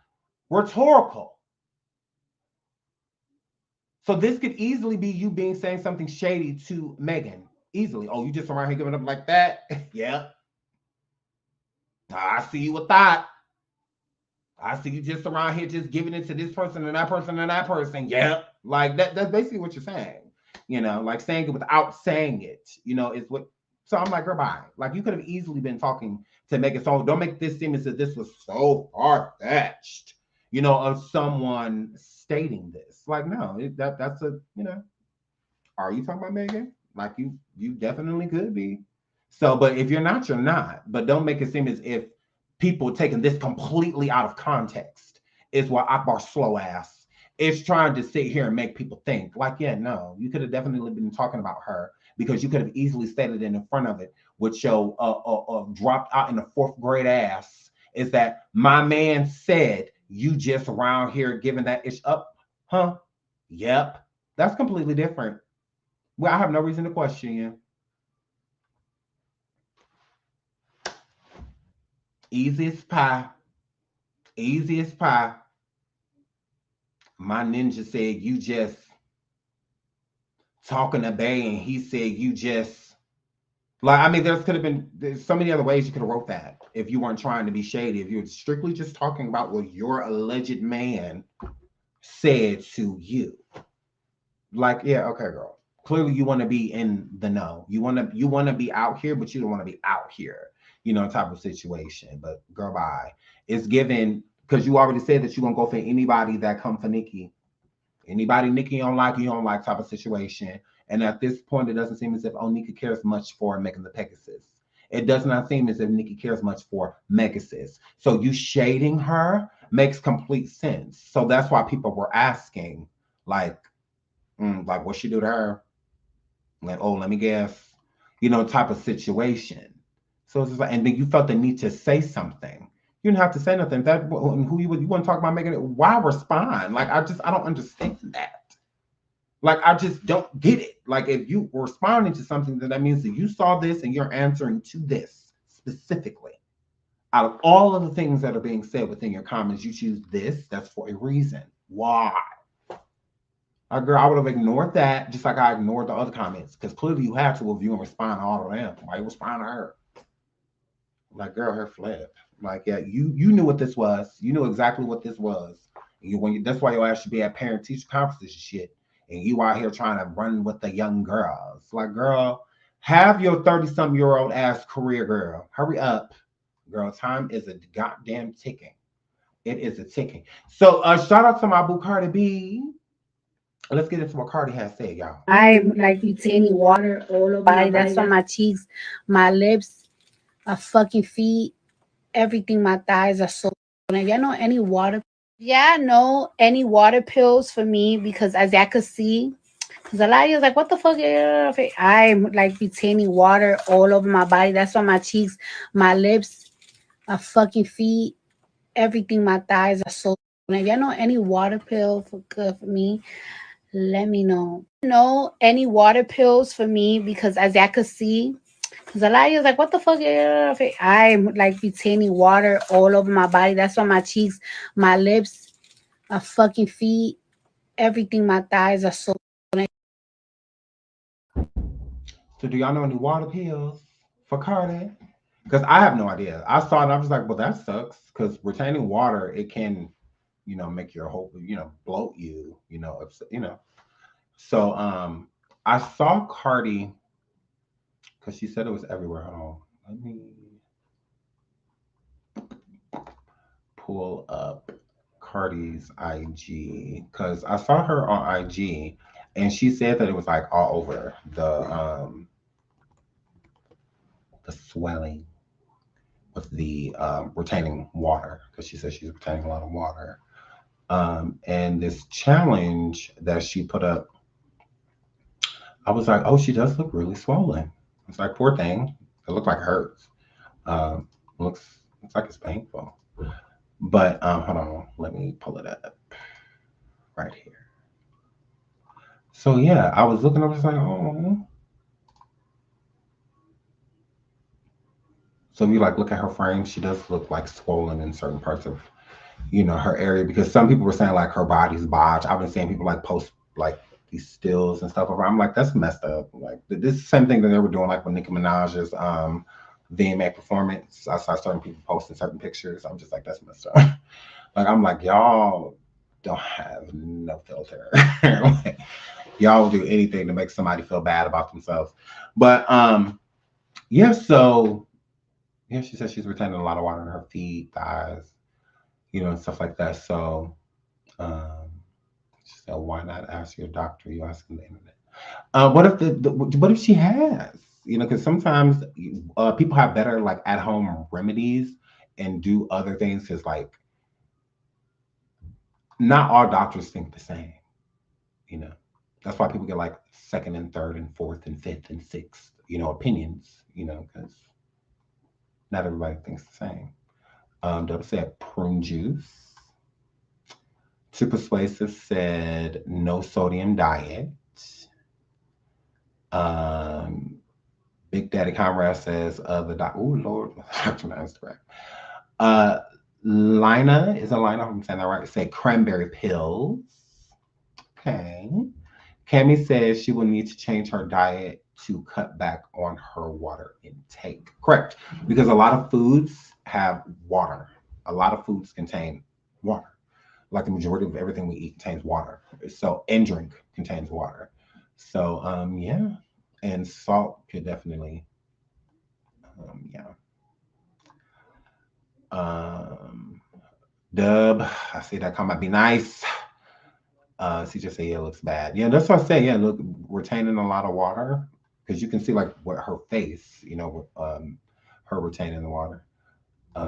Rhetorical. So this could easily be you being saying something shady to Megan. Easily. Oh, you just around here giving up like that? Yep. I see you with that. I see you just around here just giving it to this person and that person and that person. Yep. Like that's basically what you're saying. You know, like saying it without saying it, you know, is what. So I'm like, girl, bye. Like you could have easily been talking to Megan. So don't make this seem as if this was so far-fetched, you know, of someone stating this. Like, no, that's a, you know, are you talking about Megan? Like you definitely could be. So, but if you're not, you're not. But don't make it seem as if people taking this completely out of context is what Akbar's slow ass is trying to sit here and make people think. Like, yeah, no, you could have definitely been talking about her because you could have easily stated in the front of it, which your dropped out in the fourth grade ass is that my man said you just around here giving that ish up, huh? Yep, that's completely different. Well, I have no reason to question you. Easy as pie. Easy as pie. My ninja said you just talking to Bay and he said you just like, I mean, there's so many other ways you could have wrote that if you weren't trying to be shady. If you were strictly just talking about what your alleged man said to you. Like, yeah, okay, girl. Clearly you want to be in the know. You want to be out here, but you don't want to be out here, you know, type of situation. But girl, bye. It's given because you already said that you're gonna go for anybody that come for Nikki. Anybody Nikki you don't like type of situation. And at this point, it doesn't seem as if Nikki cares much for Megan the Pegasus. It does not seem as if Nikki cares much for Megasus. So you shading her makes complete sense. So that's why people were asking, like what she do to her? Like, oh, let me guess, you know, type of situation. So it's just like, and then you felt the need to say something. You didn't have to say nothing. That who you want to talk about making it? Why respond? Like I don't understand that. Like I just don't get it. Like if you were responding to something, then that means that you saw this and you're answering to this specifically. Out of all of the things that are being said within your comments, you choose this. That's for a reason. Why? Girl, I would have ignored that just like I ignored the other comments because clearly you had to review and respond to all of them. Why you respond to her? Like, girl, her flip. Like, yeah, you knew what this was. You knew exactly what this was. That's why your ass should be at parent-teacher conferences and shit. And you out here trying to run with the young girls. Like, girl, have your 30-something-year-old ass career, girl. Hurry up. Girl, time is a goddamn ticking. It is a ticking. So, shout out to my boo Cardi B. Let's get into what Cardi has said, y'all. I'm like retaining water all over my body. That's on my cheeks, my lips, my fucking feet, everything. My thighs are so. If y'all know any water, any water pills for me because as y'all could see, because a lot of you like, what the fuck? I'm like retaining water all over my body. That's on my cheeks, my lips, my fucking feet, everything. My thighs are so. If y'all know any water pill for good for me, let me know. Any water pills for me because as y'all could see, because a lot of you like, what the fuck? I'm like retaining water all over my body. That's on my cheeks, my lips, my fucking feet, everything. My thighs are so. So do y'all know any water pills for Cardi? Because I have no idea. I saw it and I was like, well, that sucks. Because retaining water, it can, you know, make your whole, you know, bloat you, you know, you know. So I saw Cardi because she said it was everywhere. Hold on. Let me pull up Cardi's IG because I saw her on IG and she said that it was like all over the swelling with the retaining water because she said she's retaining a lot of water. And this challenge that she put up, I was like, oh, she does look really swollen. It's like, poor thing. It looks like it hurts. Looks like it's painful. But hold on, let me pull it up right here. So yeah, I was looking, I was like, oh. So if you like look at her frame, she does look like swollen in certain parts of, her area, because some people were saying like her body's botched. I've been seeing people like post like these stills and stuff. I'm like, that's messed up. Like this is the same thing that they were doing like with Nicki Minaj's VMA performance. I saw certain people posting certain pictures. I'm just like, that's messed up. Like I'm like, y'all don't have no filter. Like, y'all will do anything to make somebody feel bad about themselves. But yeah, so yeah, she said she's retaining a lot of water in her feet, thighs, and stuff like that. So she said, why not ask your doctor? You asking the internet. What if what if she has? Because sometimes people have better like at home remedies and do other things. Because like not all doctors think the same. That's why people get like second and third and fourth and fifth and sixth, opinions. Because not everybody thinks the same. Dub said prune juice. Too Persuasive said no sodium diet. Big Daddy Conrad says the doc. Oh Lord, that's my Instagram. Lina is a Lina. I'm saying that right. Say cranberry pills. Okay. Cami says she will need to change her diet to cut back on her water intake. Correct, because a lot of foods have water. A lot of foods contain water. Like the majority of everything we eat contains water. So, and drink contains water. So, yeah. And salt could definitely, yeah. Dub, I see that comment. Be nice. She just said, yeah, it looks bad. Yeah, that's what I say. Yeah, look, retaining a lot of water, because you can see like what her face, her retaining the water.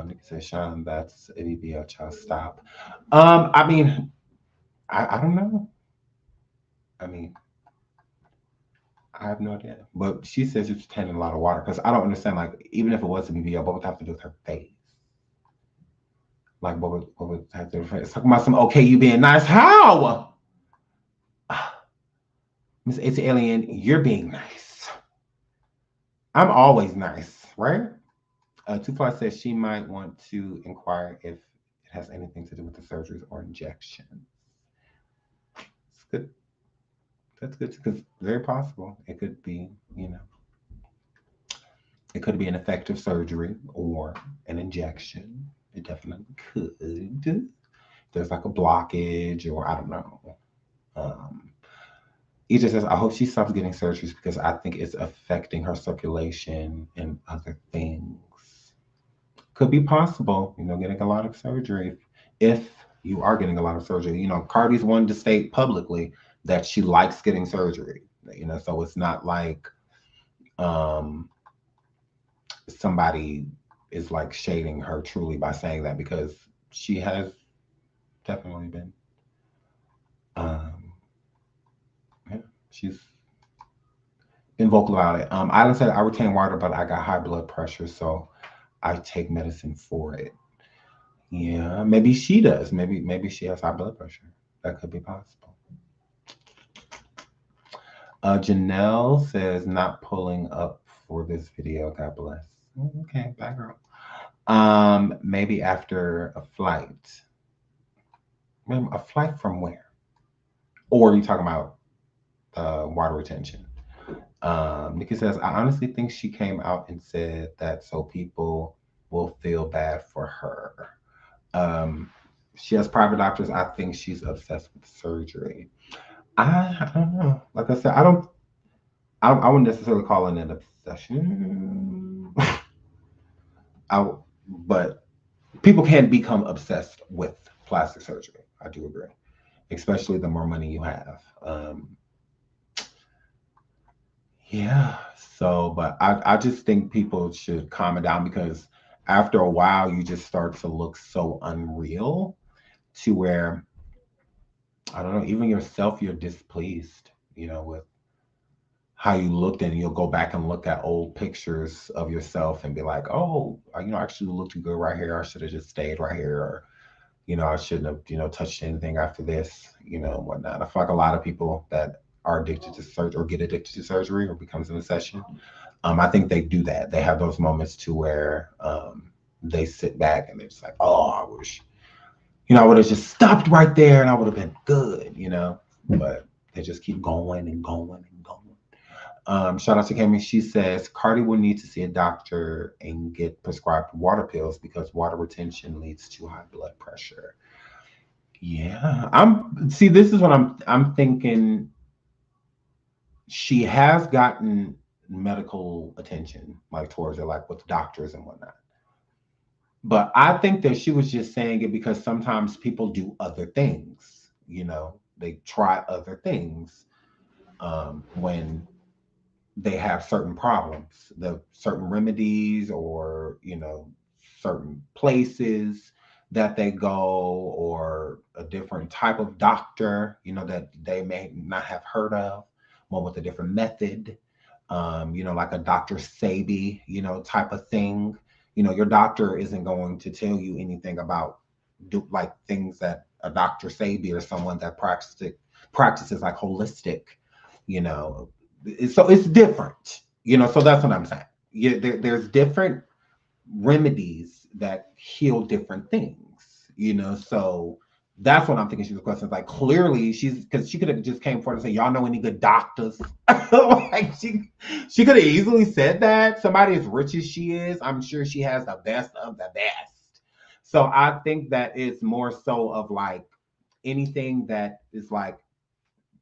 Nikki says, Sean, that's a child. Stop. I mean, I don't know. I mean, I have no idea. But she says it's retaining a lot of water, because I don't understand, like, even if it was a BBL, what would have to do with her face? Like, what would have to do with her face? Talking about some, okay, you being nice. How? Miss It's Alien, you're being nice. I'm always nice, right? Tufla says she might want to inquire if it has anything to do with the surgeries or injections. It's good. That's good, because very possible. It could be, it could be an effective surgery or an injection. It definitely could. There's like a blockage, or I don't know. He just says, I hope she stops getting surgeries, because I think it's affecting her circulation and other things. Could be possible, getting a lot of surgery. If you are getting a lot of surgery, Cardi's wanted to state publicly that she likes getting surgery, so it's not like somebody is like shading her truly by saying that, because she has definitely been. Yeah, she's been vocal about it. Island said, I retain water, but I got high blood pressure, so I take medicine for it. Yeah, maybe she does. Maybe she has high blood pressure. That could be possible. Janelle says, not pulling up for this video. God bless. Okay, bye girl. Maybe after a flight. A flight from where? Or are you talking about water retention? Nikki says, I honestly think she came out and said that so people will feel bad for her. She has private doctors. I think she's obsessed with surgery. I don't know. Like I said, I wouldn't necessarily call it an obsession. But people can become obsessed with plastic surgery. I do agree, especially the more money you have. Yeah. So, but I just think people should calm it down, because after a while, you just start to look so unreal, to where, I don't know, even yourself, you're displeased, with how you looked, and you'll go back and look at old pictures of yourself and be like, oh, I actually looked good right here. I should have just stayed right here, or I shouldn't have touched anything after this, whatnot. I feel like a lot of people that are addicted to surgery or get addicted to surgery or becomes an obsession, I think they do that. They have those moments to where they sit back and they're just like, oh, I wish I would have just stopped right there and I would have been good, but they just keep going and going and going. Shout out to Kami. She says Cardi will need to see a doctor and get prescribed water pills because water retention leads to high blood pressure. Yeah, this is what I'm thinking. She has gotten medical attention, like towards her, like with doctors and whatnot. But I think that she was just saying it because sometimes people do other things, they try other things when they have certain problems, the certain remedies or, certain places that they go, or a different type of doctor, that they may not have heard of, one with a different method, like a Dr. Sabi, type of thing. Your doctor isn't going to tell you anything about like things that a Dr. Sabi or someone that practices like holistic, so it's different, so that's what I'm saying. Yeah, there's different remedies that heal different things, so that's what I'm thinking she was questioning. Like, clearly because she could have just came forward and said, y'all know any good doctors? Like, she could have easily said that. Somebody as rich as she is, I'm sure she has the best of the best. So I think that it's more so of like anything that is like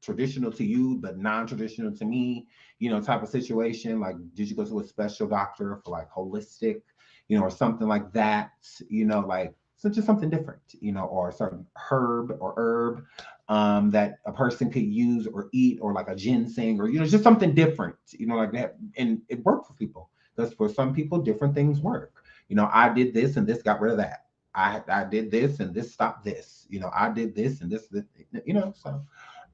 traditional to you but non-traditional to me, type of situation. Like, did you go to a special doctor for like holistic, or something like that, like, so just something different, or a certain herb that a person could use or eat, or like a ginseng, or just something different, like that. And it worked for people, because for some people different things work. I did this and this got rid of that. I did this and this stopped this. I did this and this. So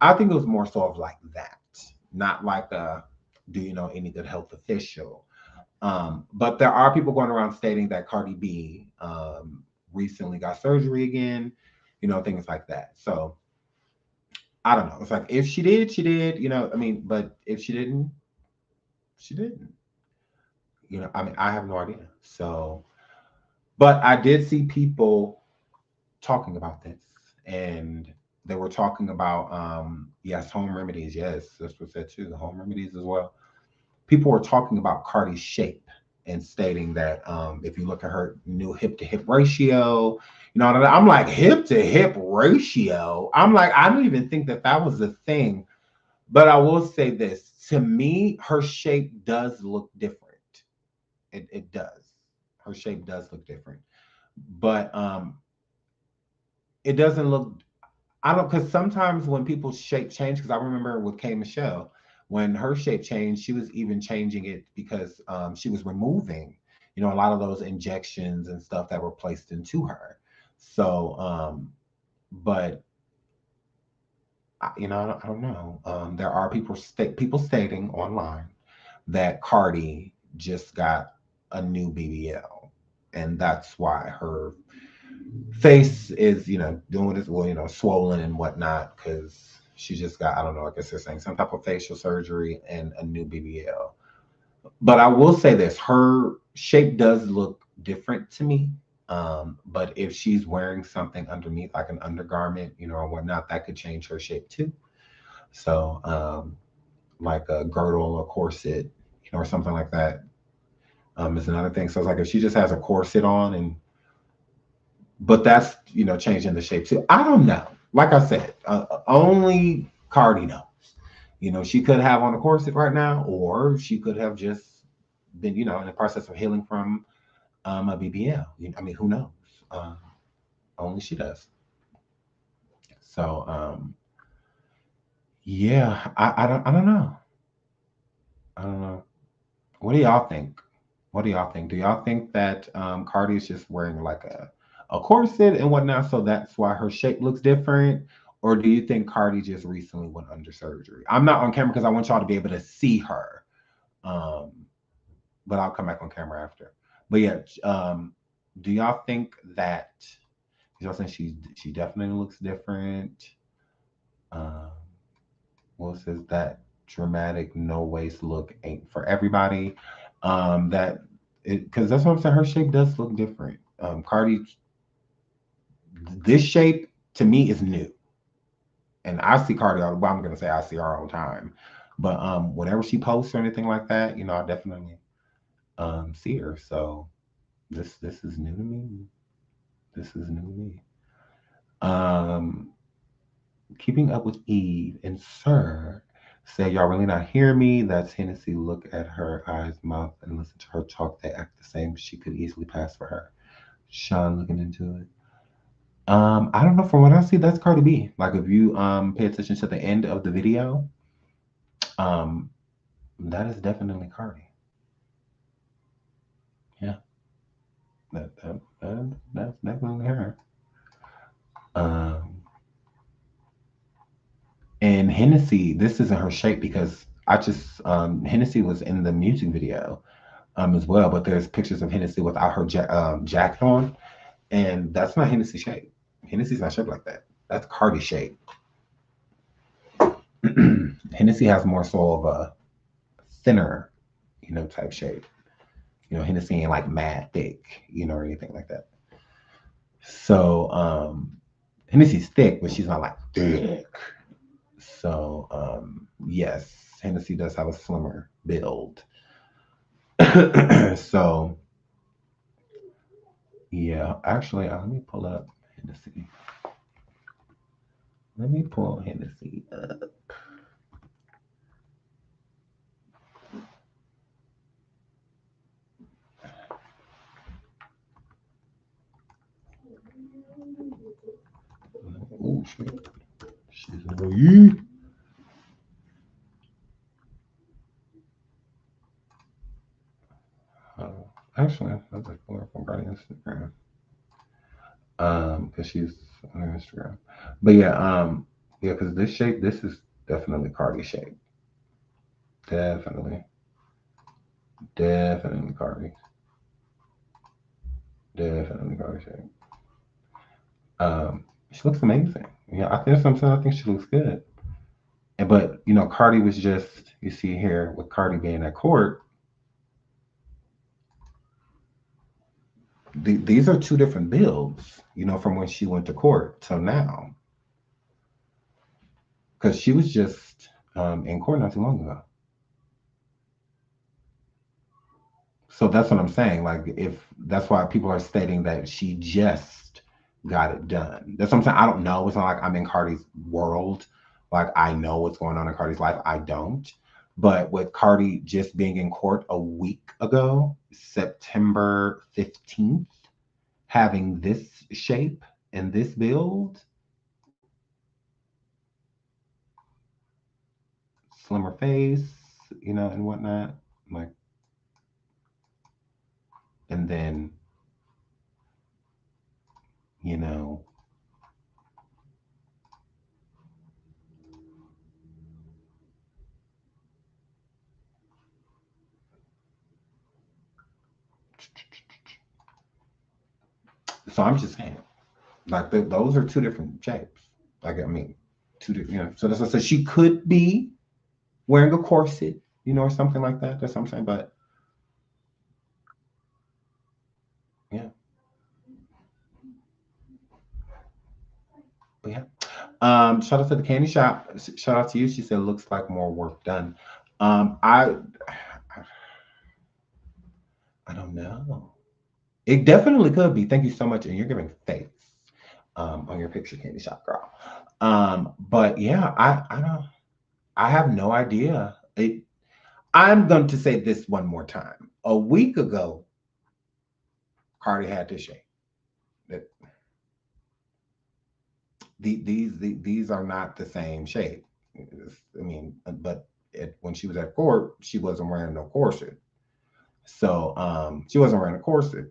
I think it was more so of like that, not like do you know any good health official? But there are people going around stating that Cardi B recently got surgery again, things like that. So I don't know. It's like, if she did, she did, but if she didn't, she didn't. I have no idea. So, but I did see people talking about this, and they were talking about, yes, home remedies. Yes, that's what said too, the home remedies as well. People were talking about Cardi's shape and stating that if you look at her new hip to hip ratio, I'm like, hip to hip ratio. I'm like, I didn't even think that was a thing. But I will say this, to me, her shape does look different. It does. Her shape does look different. But it doesn't look, because sometimes when people's shape change, because I remember with K. Michelle, when her shape changed, she was even changing it because she was removing, a lot of those injections and stuff that were placed into her. So, but I don't know. There are people stating online that Cardi just got a new BBL, and that's why her face is, doing this, swollen and whatnot, because she just got, I don't know, I guess they're saying some type of facial surgery and a new BBL. But I will say this, her shape does look different to me. But if she's wearing something underneath, like an undergarment, or whatnot, that could change her shape too. So, like a girdle or corset, or something like that, is another thing. So it's like, if she just has a corset on, but that's, changing the shape too. I don't know. Like I said, only Cardi knows. She could have on a corset right now, or she could have just been, in the process of healing from a BBL. Who knows? Only she does. So, yeah, I don't know. I don't know. What do y'all think? Do y'all think that Cardi is just wearing like a corset and whatnot, so that's why her shape looks different? Or do you think Cardi just recently went under surgery? I'm not on camera because I want y'all to be able to see her. But I'll come back on camera after. But yeah, do y'all think that y'all think she definitely looks different? What says that dramatic no waist look ain't for everybody? That it because that's what I'm saying. Her shape does look different. Cardi, this shape to me is new. And I see Cardi all well, I'm gonna say I see her all the time. But whenever she posts or anything like that, I definitely see her. So this is new to me. This is new to me. Keeping up with Eve and Sir said, y'all really not hear me? That's Hennessy. Look at her eyes, mouth, and listen to her talk. They act the same. She could easily pass for her. Sean looking into it. I don't know. From what I see, that's Cardi B. Like if you pay attention to the end of the video, that is definitely Cardi. Yeah, that's definitely her. And Hennessy, this isn't her shape because I just Hennessy was in the music video as well, but there's pictures of Hennessy without her jacket on, and that's not Hennessy shape. Hennessy's not shaped like that. That's Cardi shape. Hennessy has more so of a thinner, type shape. Hennessy ain't like mad thick, or anything like that. So Hennessy's thick, but she's not like thick. So yes, Hennessy does have a slimmer build. So yeah, actually, let me pull up Hennessy. Let me pull Hennessy up. Oh shit, she's a little actually, that's like pull her from Cardi Instagram. Because she's on Instagram. But yeah, because this is definitely Cardi shape. Definitely Cardi. Definitely Cardi shape. She looks amazing. I think sometimes I think she looks good. But Cardi was just, you see here with Cardi being at court. These are two different builds, from when she went to court till now. Because she was just in court not too long ago. So that's what I'm saying. Like, if that's why people are stating that she just got it done. That's what I'm saying. I don't know. It's not like I'm in Cardi's world. Like, I know what's going on in Cardi's life. I don't. But with Cardi just being in court a week ago, September 15th, having this shape and this build, slimmer face, and whatnot, like, and then, so I'm just saying, like, those are two different shapes. Like, I mean, two different, so that's what I said. She could be wearing a corset, or something like that. That's what I'm saying. But yeah. But yeah. Shout out to the candy shop. Shout out to you. She said looks like more work done. I don't know. It definitely could be. Thank you so much. And you're giving face on your picture, candy shop girl. But yeah, I have no idea. I'm going to say this one more time. A week ago, Cardi had this shape. These are not the same shape. I mean, but when she was at court, she wasn't wearing no corset. So she wasn't wearing a corset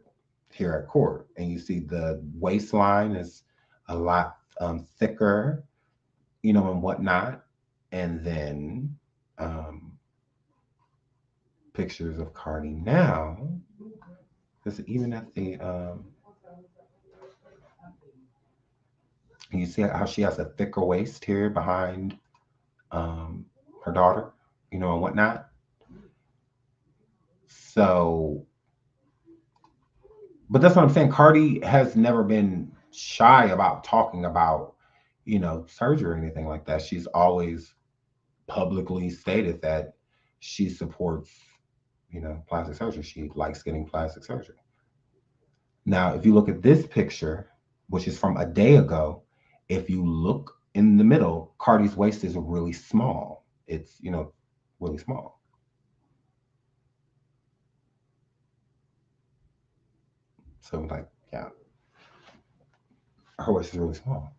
here at court. And you see the waistline is a lot thicker. and whatnot. And then pictures of Cardi now. Because even at the you see how she has a thicker waist here behind her daughter, and whatnot. So, but that's what I'm saying. Cardi has never been shy about talking about, surgery or anything like that. She's always publicly stated that she supports, plastic surgery. She likes getting plastic surgery. Now, if you look at this picture, which is from a day ago, if you look in the middle, Cardi's waist is really small. It's, really small. So, like, yeah, her waist is really small.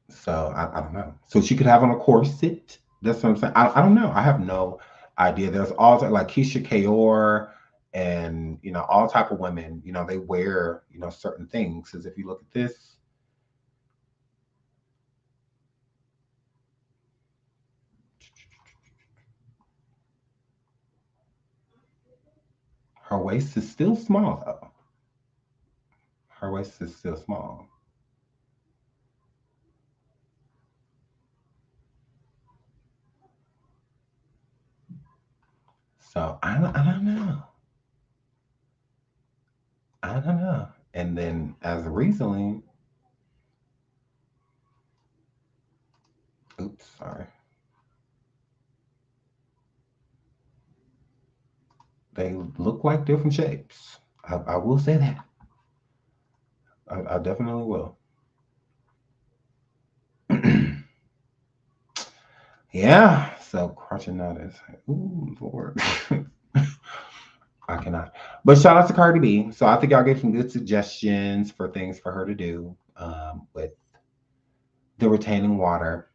So, I don't know. So, she could have on a corset. That's what I'm saying. I don't know. I have no idea. There's all like Keisha Kayor and, all type of women, they wear, certain things. Because if you look at this, her waist is still small, though. Her waist is still small. So I don't know. I don't know. And then as of recently, oops, sorry. They look like different shapes. I will say that. I definitely will. Yeah. So crushing that is, ooh, Lord. I cannot. But shout out to Cardi B. So I think y'all gave some good suggestions for things for her to do with the retaining water.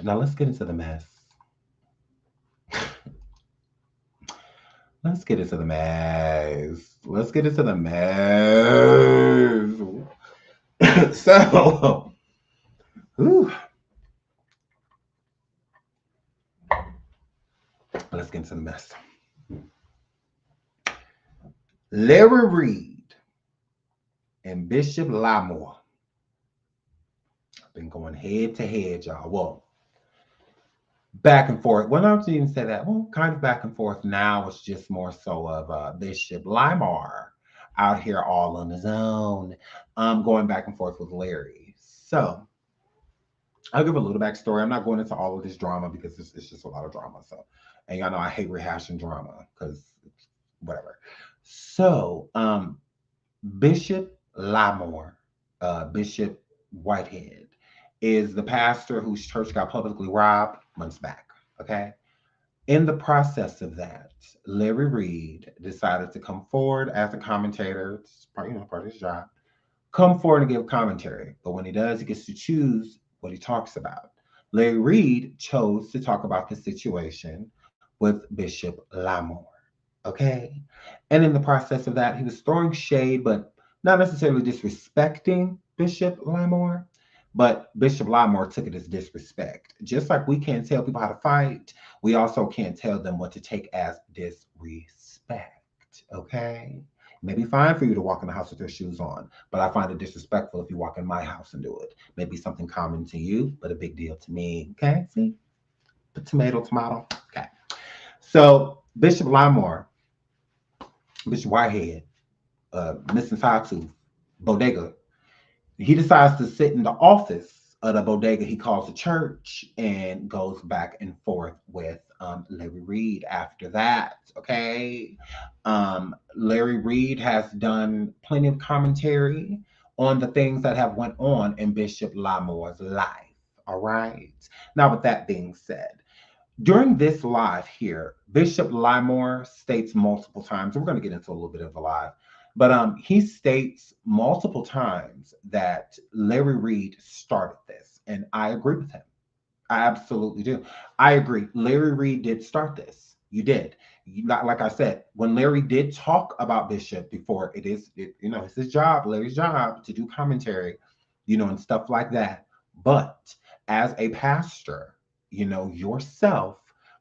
Now let's get into the mess. Let's get into the mess. Let's get into the mess. So, whew. Let's get into the mess. Larry Reid and Bishop Lamore have been going head to head, y'all. Well, back and forth. Well, I don't even say that. Well, kind of back and forth. Now it's just more so of Bishop Lamar out here all on his own, going back and forth with Larry. So I'll give a little backstory. I'm not going into all of this drama because it's just a lot of drama. So, and y'all know I hate rehashing drama because whatever. So, Bishop Lamore, Bishop Whitehead, is the pastor whose church got publicly robbed months back. Okay. In the process of that, Larry Reid decided to come forward as a commentator. It's part of his job. Come forward and give commentary. But when he does, he gets to choose what he talks about. Larry Reid chose to talk about the situation with Bishop Lamore. Okay. And in the process of that, he was throwing shade, but not necessarily disrespecting Bishop Lamore. But Bishop Lamore took it as disrespect. Just like we can't tell people how to fight, we also can't tell them what to take as disrespect. Okay. It may be fine for you to walk in the house with your shoes on, but I find it disrespectful if you walk in my house and do it. Maybe something common to you, but a big deal to me. Okay. See? Tomato. Okay. So Bishop Lamore, Bishop Whitehead, Mr. Sawtooth, Bodega, he decides to sit in the office of the bodega he calls a church and goes back and forth with Larry Reid after that. Okay. Larry Reid has done plenty of commentary on the things that have went on in Bishop Lamore's life. All right. Now, with that being said, during this live here, Bishop Lamore states multiple times, we're going to get into a little bit of the live, but he states multiple times that Larry Reid started this. And I agree with him. I absolutely do. I agree. Larry Reid did start this. You did. Like I said, when Larry did talk about Bishop before, it's his job, Larry's job, to do commentary, and stuff like that. But as a pastor, yourself,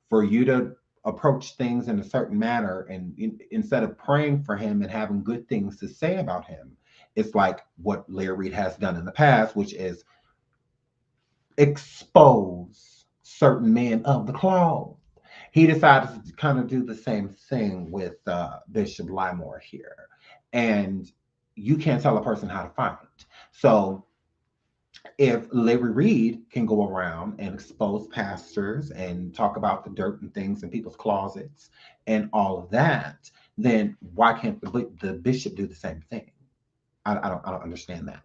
for you to approach things in a certain manner, and instead of praying for him and having good things to say about him, it's like what Larry Reid has done in the past, which is expose certain men of the cloth. He decided to kind of do the same thing with Bishop Limore here. And you can't tell a person how to fight. So if Larry Reid can go around and expose pastors and talk about the dirt and things in people's closets and all of that, then why can't the bishop do the same thing? I don't understand that.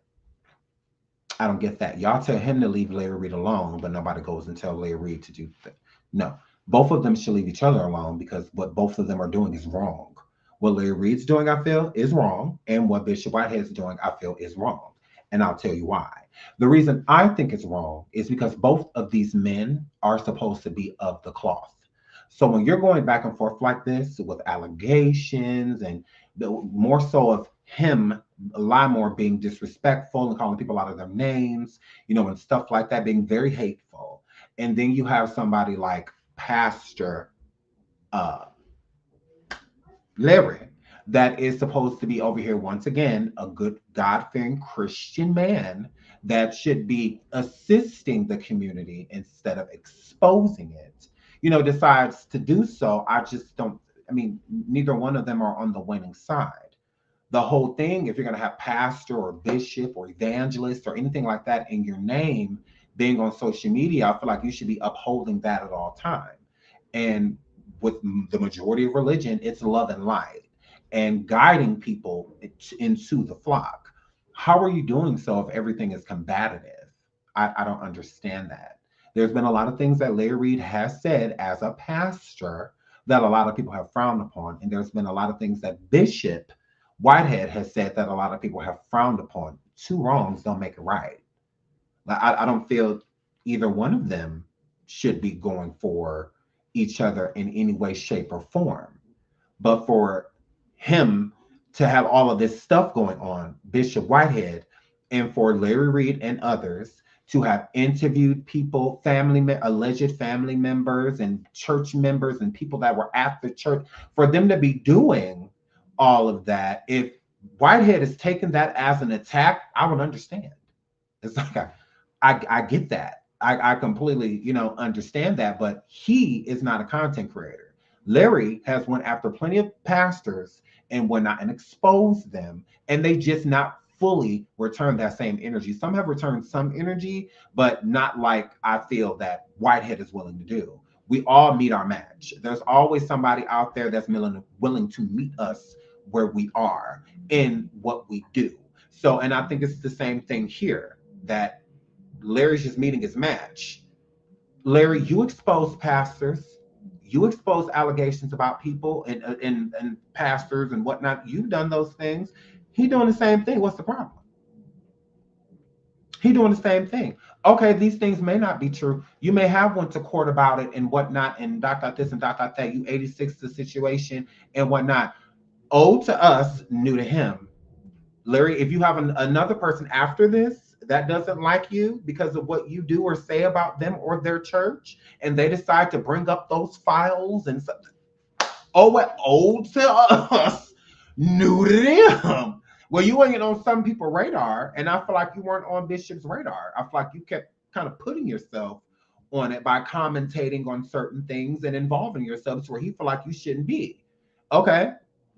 I don't get that. Y'all tell him to leave Larry Reid alone, but nobody goes and tell Larry Reid to do that. No, both of them should leave each other alone, because what both of them are doing is wrong. What Larry Reid's doing, I feel, is wrong, and what Bishop Whitehead's doing, I feel, is wrong. And I'll tell you why. The reason I think it's wrong is because both of these men are supposed to be of the cloth. So when you're going back and forth like this with allegations, and more so of him, Limore, being disrespectful and calling people out of their names, and stuff like that, being very hateful. And then you have somebody like Pastor Larry, that is supposed to be over here, once again, a good God-fearing Christian man that should be assisting the community instead of exposing it, decides to do so. I just don't, neither one of them are on the winning side. The whole thing, if you're going to have pastor or bishop or evangelist or anything like that in your name being on social media, I feel like you should be upholding that at all time. And with the majority of religion, it's love and light and guiding people into the flock. How are you doing so if everything is combative? I don't understand that. There's been a lot of things that Larry Reid has said as a pastor that a lot of people have frowned upon. And there's been a lot of things that Bishop Whitehead has said that a lot of people have frowned upon. Two wrongs don't make it right. I don't feel either one of them should be going for each other in any way, shape, or form. But for him to have all of this stuff going on, Bishop Whitehead, and for Larry Reid and others to have interviewed people, alleged family members and church members and people that were at the church, for them to be doing all of that, if Whitehead is taking that as an attack, I would understand. It's like, I get that. I completely, understand that, but he is not a content creator. Larry has went after plenty of pastors and whatnot and exposed them, and they just not fully return that same energy. Some have returned some energy, but not like I feel that Whitehead is willing to do. We all meet our match. There's always somebody out there that's willing to meet us where we are in what we do. So, and I think it's the same thing here, that Larry's just meeting his match. Larry, you expose pastors, you expose allegations about people and pastors and whatnot. You've done those things. He doing the same thing. What's the problem? He doing the same thing. Okay, these things may not be true. You may have went to court about it and whatnot, and dot this and dot that. You 86 the situation and whatnot. Old to us, new to him. Larry, if you have another person after this that doesn't like you because of what you do or say about them or their church, and they decide to bring up those files and something, what old to us, new to them. Well, you ain't on some people's radar, and I feel like you weren't on Bishop's radar. I feel like you kept kind of putting yourself on it by commentating on certain things and involving yourself to where he feel like you shouldn't be. Okay,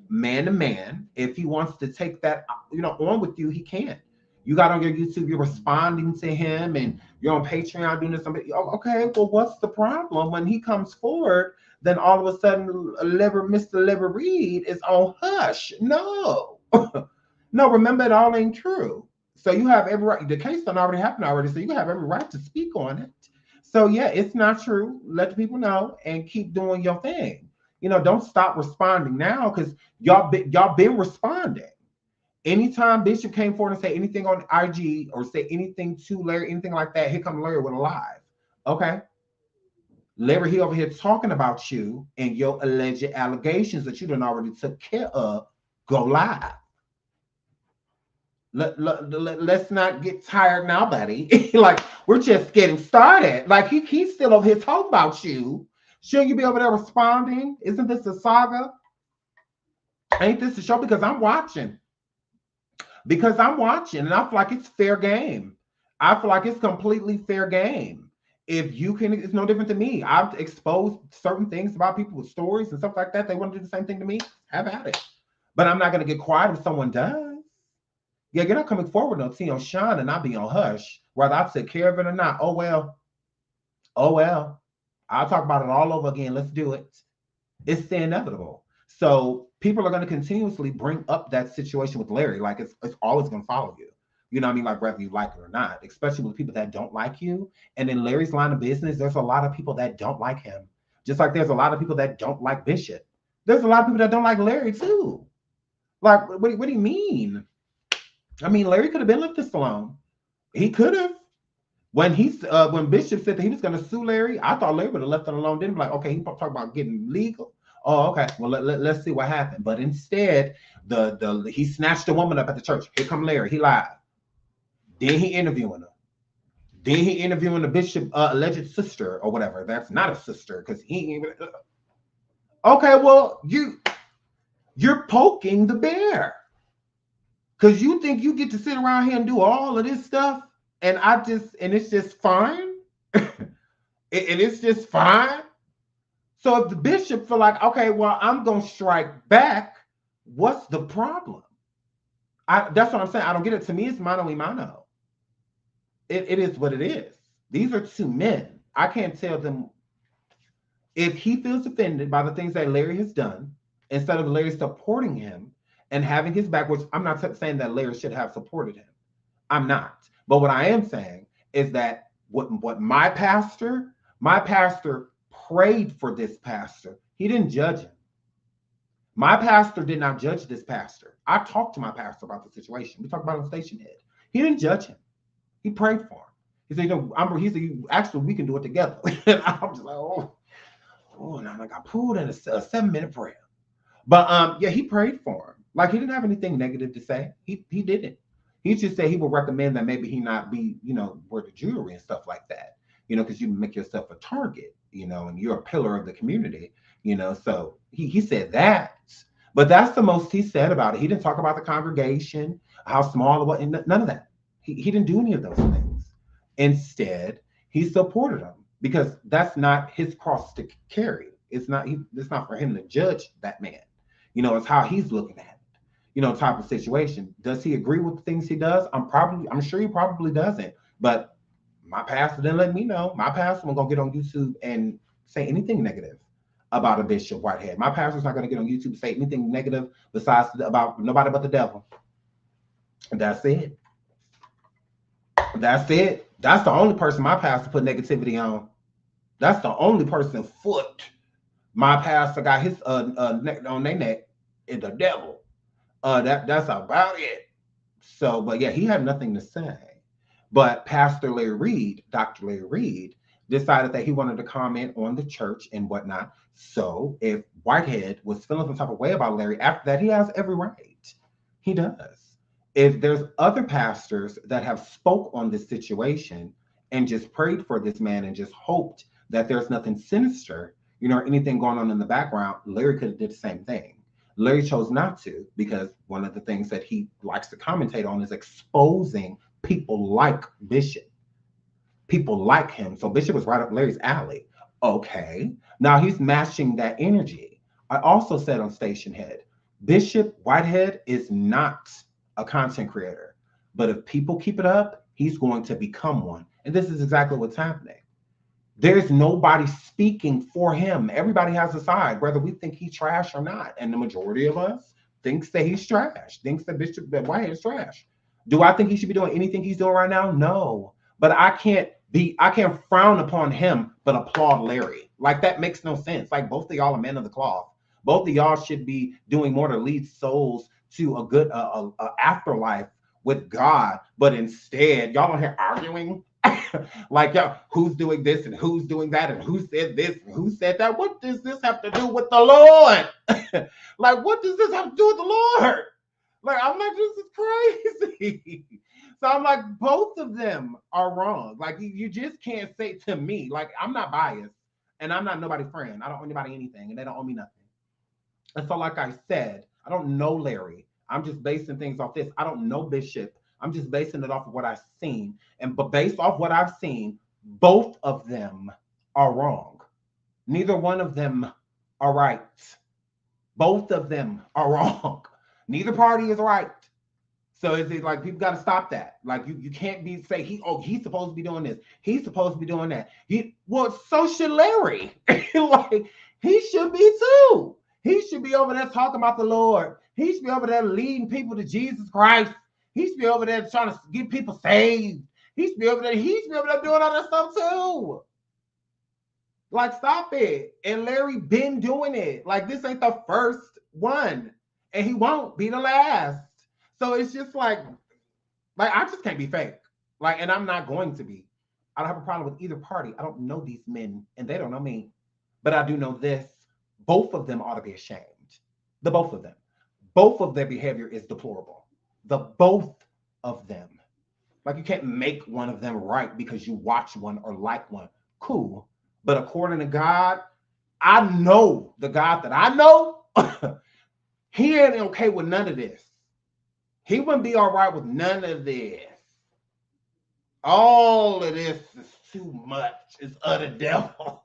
man to man, if he wants to take that, on with you, he can. You got on your YouTube, you're responding to him, and you're on Patreon doing this. Okay, well, what's the problem when he comes forward? Then all of a sudden, Mr. Larry Reid is on hush. No. No, remember, it all ain't true. So you have every right. The case done already happened already, so you have every right to speak on it. So yeah, it's not true. Let the people know and keep doing your thing. Don't stop responding now, because y'all been responding. Anytime Bishop came forward and say anything on IG or say anything to Larry, anything like that, here come Larry with a live. Okay. Larry, he over here talking about you and your alleged allegations that you done already took care of. Go live. Let's not get tired now, buddy. Like, we're just getting started. Like, he's still over here talking about you. Shouldn't you be over there responding? Isn't this a saga? Ain't this a show? Because I'm watching. And I feel like it's fair game. I feel like it's completely fair game. If you can, it's no different to me. I've exposed certain things about people with stories and stuff like that. They want to do the same thing to me. Have at it. But I'm not going to get quiet if someone does. Yeah, you're not coming forward no tea on Sean and I'll be on hush, whether I take care of it or not. Oh, well. I'll talk about it all over again. Let's do it. It's the inevitable. So people are going to continuously bring up that situation with Larry. Like, it's always going to follow you. You know what I mean? Like, whether you like it or not, especially with people that don't like you. And in Larry's line of business, there's a lot of people that don't like him. Just like there's a lot of people that don't like Bishop. There's a lot of people that don't like Larry too. Like, what do you mean? I mean, Larry could have been left this alone. He could have. When Bishop said that he was going to sue Larry, I thought Larry would have left it alone. Didn't be like, okay, he talked about getting legal. Oh, okay. Well, let's see what happened. But instead, he snatched a woman up at the church. Here come Larry. He lied. Then he interviewing her. Then he interviewing the Bishop alleged sister or whatever. That's not a sister because he ain't. Okay, well, you're poking the bear because you think you get to sit around here and do all of this stuff, and it's just fine. It's just fine. So if the bishop feel like, okay, well, I'm gonna strike back, what's the problem? That's what I'm saying. I don't get it. To me, it's mano y mano. It is what it is. These are two men. I can't tell them if he feels offended by the things that Larry has done, instead of Larry supporting him and having his back, which I'm not saying that Larry should have supported him. I'm not. But what I am saying is that what my pastor prayed for this pastor. He didn't judge him. My pastor did not judge this pastor. I talked to my pastor about the situation. We talked about it on Station Head. He didn't judge him. He prayed for him. He said, he said, actually, we can do it together. And I'm just like, oh, now I got pulled in a 7-minute prayer. But yeah, he prayed for him. Like, he didn't have anything negative to say. He didn't. He just said he would recommend that maybe he not be, wear the jewelry and stuff like that, because you make yourself a target, and you're a pillar of the community, So he said that. But that's the most he said about it. He didn't talk about the congregation, how small it was, and none of that. He didn't do any of those things. Instead, he supported him because that's not his cross to carry. It's not for him to judge that man. It's how he's looking at it, type of situation. Does he agree with the things he does? I'm sure he probably doesn't. But my pastor didn't let me know. My pastor was gonna get on YouTube and say anything negative about a Bishop Whitehead. My pastor's not gonna get on YouTube and say anything negative besides about nobody but the devil. That's it. That's it. That's the only person my pastor put negativity on. That's the only person foot my pastor got his neck on their neck is the devil. That's about it. So, but yeah, he had nothing to say. But Pastor Larry Reid, Dr. Larry Reid, decided that he wanted to comment on the church and whatnot. So if Whitehead was feeling some type of way about Larry after that, he has every right. He does. If there's other pastors that have spoke on this situation and just prayed for this man and just hoped that there's nothing sinister, or anything going on in the background, Larry could have did the same thing. Larry chose not to because one of the things that he likes to commentate on is exposing people like Bishop. People like him. So Bishop was right up Larry's alley. Okay. Now he's matching that energy. I also said on Station Head, Bishop Whitehead is not a content creator, but if people keep it up, he's going to become one. And this is exactly what's happening. There's nobody speaking for him. Everybody has a side, whether we think he's trash or not. And the majority of us thinks that he's trash, thinks that Whitehead is trash. Do I think he should be doing anything he's doing right now? No. But I can't frown upon him, but applaud Larry. Like, that makes no sense. Like, both of y'all are men of the cloth. Both of y'all should be doing more to lead souls to a good afterlife with God. But instead, y'all are here arguing Like, yo, who's doing this and who's doing that and who said this and who said that? What does this have to do with the Lord? Like, what does this have to do with the Lord? Like, I'm like, this is crazy. So I'm like, both of them are wrong. Like, you just can't say to me, like, I'm not biased and I'm not nobody's friend. I don't owe anybody anything and they don't owe me nothing. And so, like I said, I don't know Larry. I'm just basing things off this. I don't know Bishop. I'm just basing it off of what I've seen. But based off what I've seen, both of them are wrong. Neither one of them are right. Both of them are wrong. Neither party is right. So it's like people got to stop that. Like you can't say he's supposed to be doing this. He's supposed to be doing that. Well, so should Larry. Like he should be too. He should be over there talking about the Lord. He should be over there leading people to Jesus Christ. He should be over there trying to get people saved. He should be over there doing all that stuff too. Like, stop it. And Larry been doing it. Like, this ain't the first one. And he won't be the last. So it's just like I just can't be fake. Like, and I'm not going to be. I don't have a problem with either party. I don't know these men and they don't know me. But I do know this. Both of them ought to be ashamed. The both of them. Both of their behavior is deplorable. The both of them. Like, you can't make one of them right because you watch one or like one. Cool. But according to God, I know the God that I know, he ain't okay with none of this. He wouldn't be all right with none of this. All of this is too much. It's of the devil.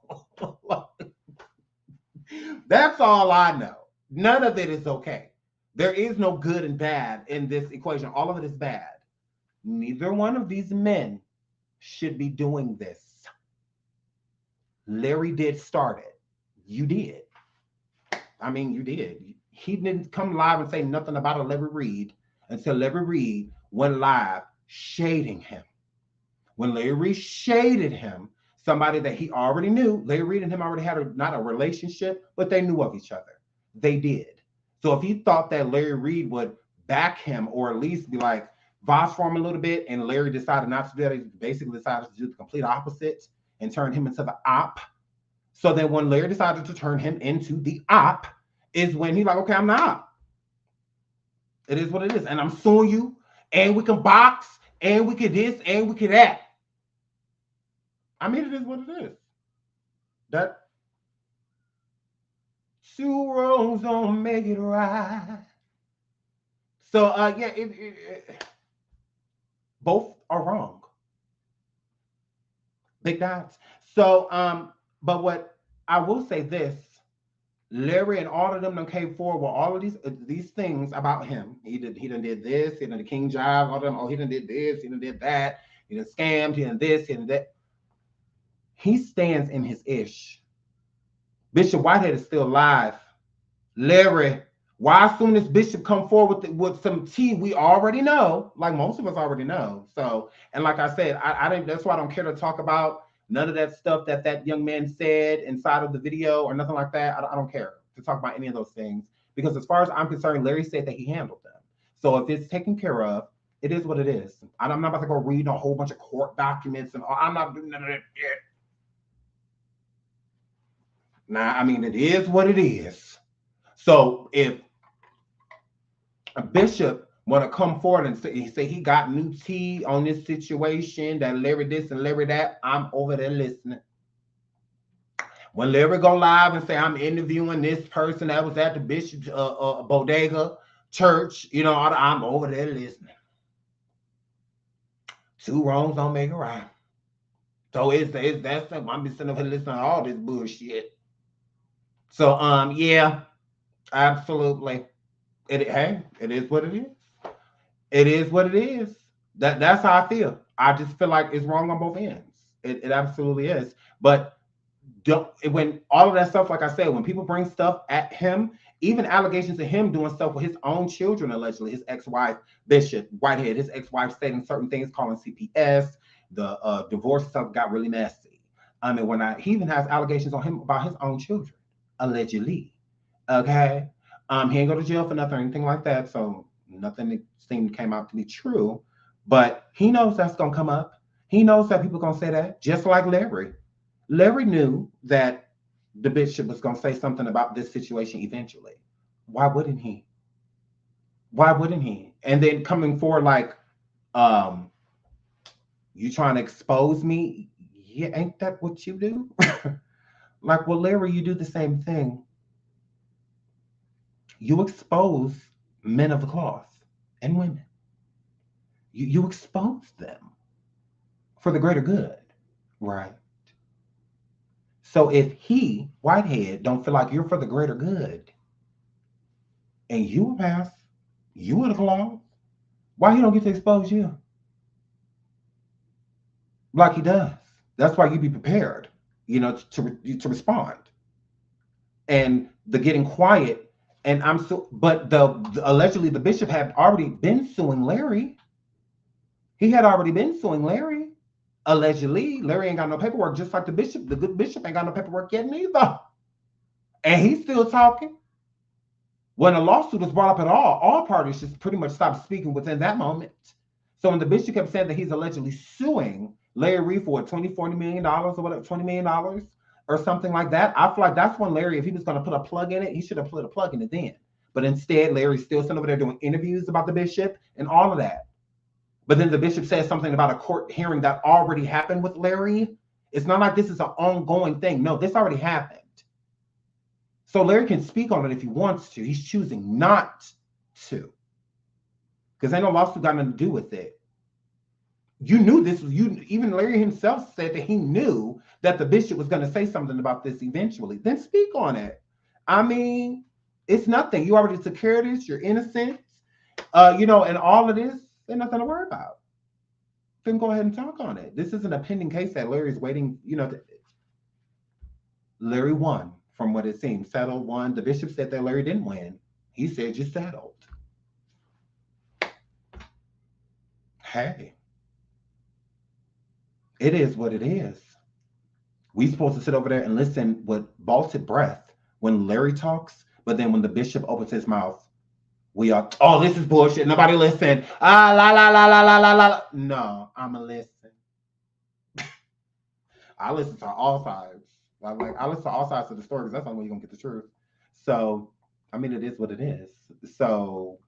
That's all I know. None of it is okay. There is no good and bad in this equation. All of it is bad. Neither one of these men should be doing this. Larry did start it. You did. I mean, you did. He didn't come live and say nothing about a Larry Reid until Larry Reid went live shading him. When Larry Reid shaded him, somebody that he already knew, Larry Reid and him already had not a relationship, but they knew of each other. They did. So if he thought that Larry Reid would back him or at least be like, vouch for him a little bit, and Larry decided not to do that, he basically decided to do the complete opposite and turn him into the op. So then when Larry decided to turn him into the op is when he's like, okay, I'm the op. It is what it is. And I'm suing you, and we can box, and we can this, and we can that. I mean, it is what it is. That two wrongs don't make it right. So, yeah, both are wrong. Big dots. So, but what I will say this, Larry and all of them came forward with all of these things about him. He done did this, he done the king job, all of them, he done did this, he done did that, he done scammed, he done this, he done that. He stands in his ish. Bishop Whitehead is still alive. Larry, why as soon as Bishop come forward with some tea we already know, like most of us already know. So, and like I said, I didn't. That's why I don't care to talk about none of that stuff that young man said inside of the video or nothing like that. I don't care to talk about any of those things because as far as I'm concerned, Larry said that he handled them. So if it's taken care of, it is what it is. I'm not about to go read a whole bunch of court documents and I'm not doing none of that shit. Now, I mean, it is what it is. So if a bishop want to come forward and say he got new tea on this situation, that Larry this and Larry that, I'm over there listening. When Larry go live and say I'm interviewing this person that was at the bishop's bodega church, you know, I'm over there listening. Two wrongs don't make it right. So that's I'm be sitting over here listening to all this bullshit. So yeah, absolutely. It is what it is. It is what it is. That's how I feel. I just feel like it's wrong on both ends. It absolutely is. But when all of that stuff, like I said, when people bring stuff at him, even allegations of him doing stuff with his own children, allegedly, his ex-wife, Bishop Whitehead, his ex-wife stating certain things, calling CPS, the divorce stuff got really messy. I mean, he even has allegations on him about his own children, allegedly. Okay. He ain't go to jail for nothing or anything like that. So nothing that came out to be true, but he knows that's going to come up. He knows that people gonna say that, just like Larry. Larry knew that the bishop was gonna say something about this situation eventually. Why wouldn't he? Why wouldn't he? And then coming forward like, you trying to expose me? Yeah, ain't that what you do? Like, well, Larry, you do the same thing. You expose men of the cloth and women. You expose them for the greater good, right? So if he, Whitehead, don't feel like you're for the greater good, and you a pass, you in the cloth, why he don't get to expose you? Like he does. That's why you be prepared, to respond. And the getting quiet, and but allegedly the bishop had already been suing Larry. He had already been suing Larry. Allegedly, Larry ain't got no paperwork, just like the bishop. The good bishop ain't got no paperwork yet neither. And he's still talking. When a lawsuit was brought up at all parties just pretty much stopped speaking within that moment. So when the bishop kept saying that he's allegedly suing Larry Reid for $40 million or whatever, $20 million or something like that, I feel like that's when Larry, if he was going to put a plug in it, he should have put a plug in it then. But instead, Larry's still sitting over there doing interviews about the bishop and all of that. But then the bishop says something about a court hearing that already happened with Larry. It's not like this is an ongoing thing. No, this already happened. So Larry can speak on it if he wants to. He's choosing not to. Because ain't no lawsuit got nothing to do with it. You knew this was you. Even Larry himself said that he knew that the bishop was going to say something about this eventually. Then speak on it. I mean, it's nothing. You already secured this. You're innocent. And all of this, there's nothing to worry about. Then go ahead and talk on it. This isn't a pending case that Larry's waiting, Larry won from what it seems. Settled, won. The bishop said that Larry didn't win. He said you settled. Hey. It is what it is. We supposed to sit over there and listen with bated breath when Larry talks, but then when the bishop opens his mouth, we are, oh, this is bullshit. Nobody listen. La la la la la la la. No, I'ma listen. I listen to all sides. I listen to all sides of the story because that's the only way you're gonna get the truth. So, I mean, it is what it is. So,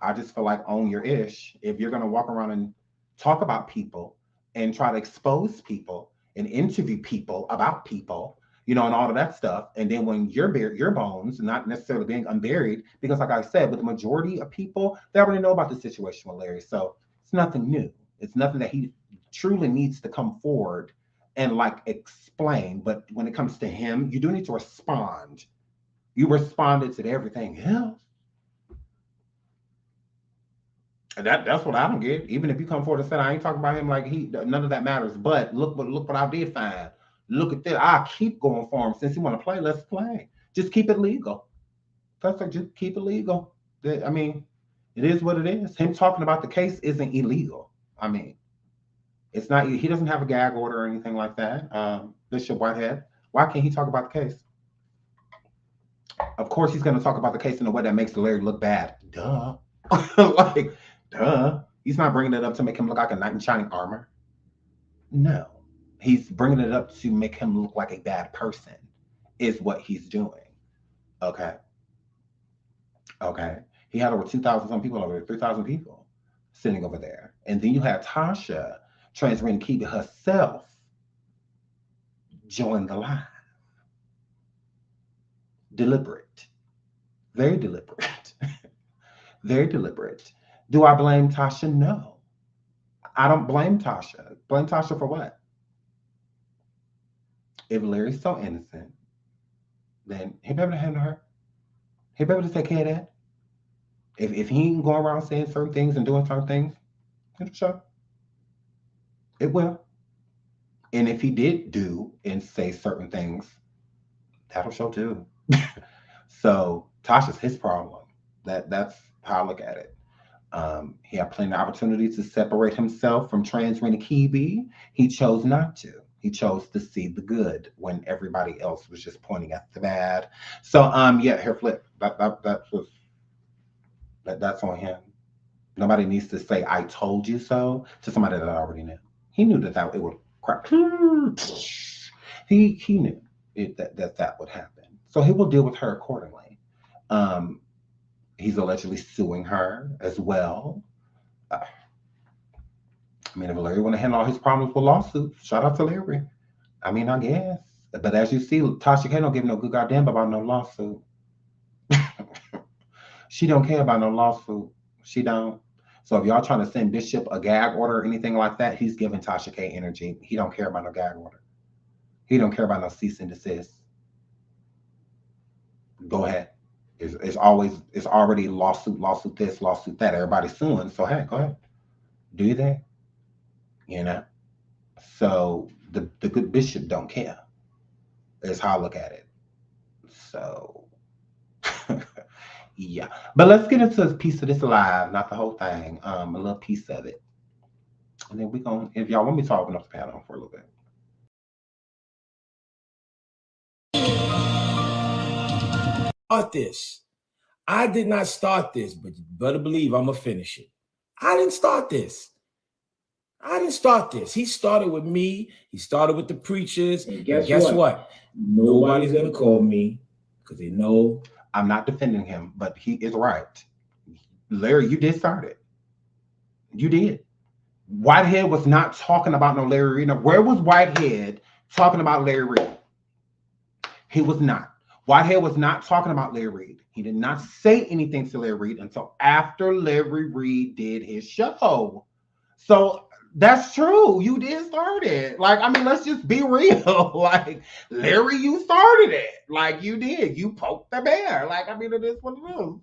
I just feel like own your ish. If you're gonna walk around and talk about people and try to expose people and interview people about people, and all of that stuff. And then when you're buried, your bones, not necessarily being unburied, because like I said, with the majority of people, they already know about the situation with Larry. So it's nothing new. It's nothing that he truly needs to come forward and explain. But when it comes to him, you do need to respond. You responded to everything else. And that's what I don't get. Even if you come forward and say, I ain't talking about him like none of that matters. But look what I did find. Look at this. I keep going for him. Since you want to play, let's play. Just keep it legal. That's just keep it legal. I mean, it is what it is. Him talking about the case isn't illegal. I mean, it's not. He doesn't have a gag order or anything like that. Bishop Whitehead. Why can't he talk about the case? Of course, he's going to talk about the case in a way that makes Larry look bad. Duh. Duh. He's not bringing it up to make him look like a knight in shining armor. No. He's bringing it up to make him look like a bad person is what he's doing. Okay. He had over 2,000 some people over there, 3,000 people sitting over there. And then you had Tasha, transmitting Kiba herself, join the live. Deliberate. Very deliberate. Very deliberate. Do I blame Tasha? No. I don't blame Tasha. Blame Tasha for what? If Larry's so innocent, then he better handle her. He better take care of that. If he ain't going around saying certain things and doing certain things, it'll show. It will. And if he did do and say certain things, that'll show too. So Tasha's his problem. That's how I look at it. He had plenty of opportunities to separate himself from trans Rena Kibi. He chose not to. He chose to see the good when everybody else was just pointing at the bad. So hair flip. That's on him. Nobody needs to say I told you so to somebody that I already knew. He knew that it would crack. He knew that would happen. So he will deal with her accordingly. He's allegedly suing her as well. I mean, if Larry want to handle all his problems with lawsuits, shout out to Larry. I mean, I guess. But as you see, Tasha K don't give no good goddamn about no lawsuit. She don't care about no lawsuit. She don't. So if y'all trying to send Bishop a gag order or anything like that, he's giving Tasha K energy. He don't care about no gag order. He don't care about no cease and desist. Go ahead. It's already lawsuit this, lawsuit that. Everybody's suing. So hey, go ahead. Do your thing. You know? So the good Bishop don't care. Is how I look at it. So yeah. But let's get into a piece of this live, not the whole thing. A little piece of it. And then if y'all want me to open up the panel for a little bit. Start this. I did not start this, but you better believe I'm gonna finish it. I didn't start this. He started with me. He started with the preachers. And guess what? Nobody's gonna call me because they know I'm not defending him, but he is right. Larry, you did start it. You did. Whitehead was not talking about no Larry Reid. Now, where was Whitehead talking about Larry Reid? He was not. Whitehead was not talking about Larry Reid. He did not say anything to Larry Reid until after Larry Reid did his show. So that's true. You did start it. Like, I mean, let's just be real. Like, Larry, you started it. Like, you did. You poked the bear. Like, I mean, it is what it is.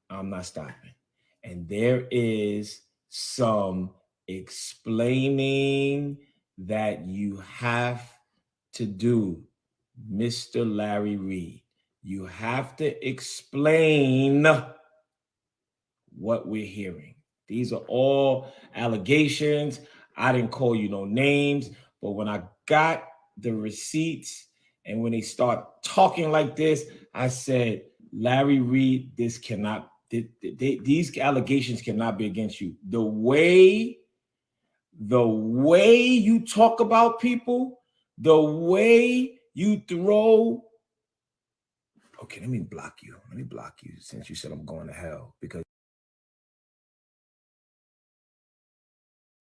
I'm not stopping. And there is some explaining that you have to do, Mr. Larry Reid. You have to explain what we're hearing. These are all allegations. I didn't call you no names, but when I got the receipts and when they start talking like this, I said, Larry Reid, these allegations cannot be against you. The way you talk about people, the way you throw. Okay, let me block you. Let me block you since you said I'm going to hell, because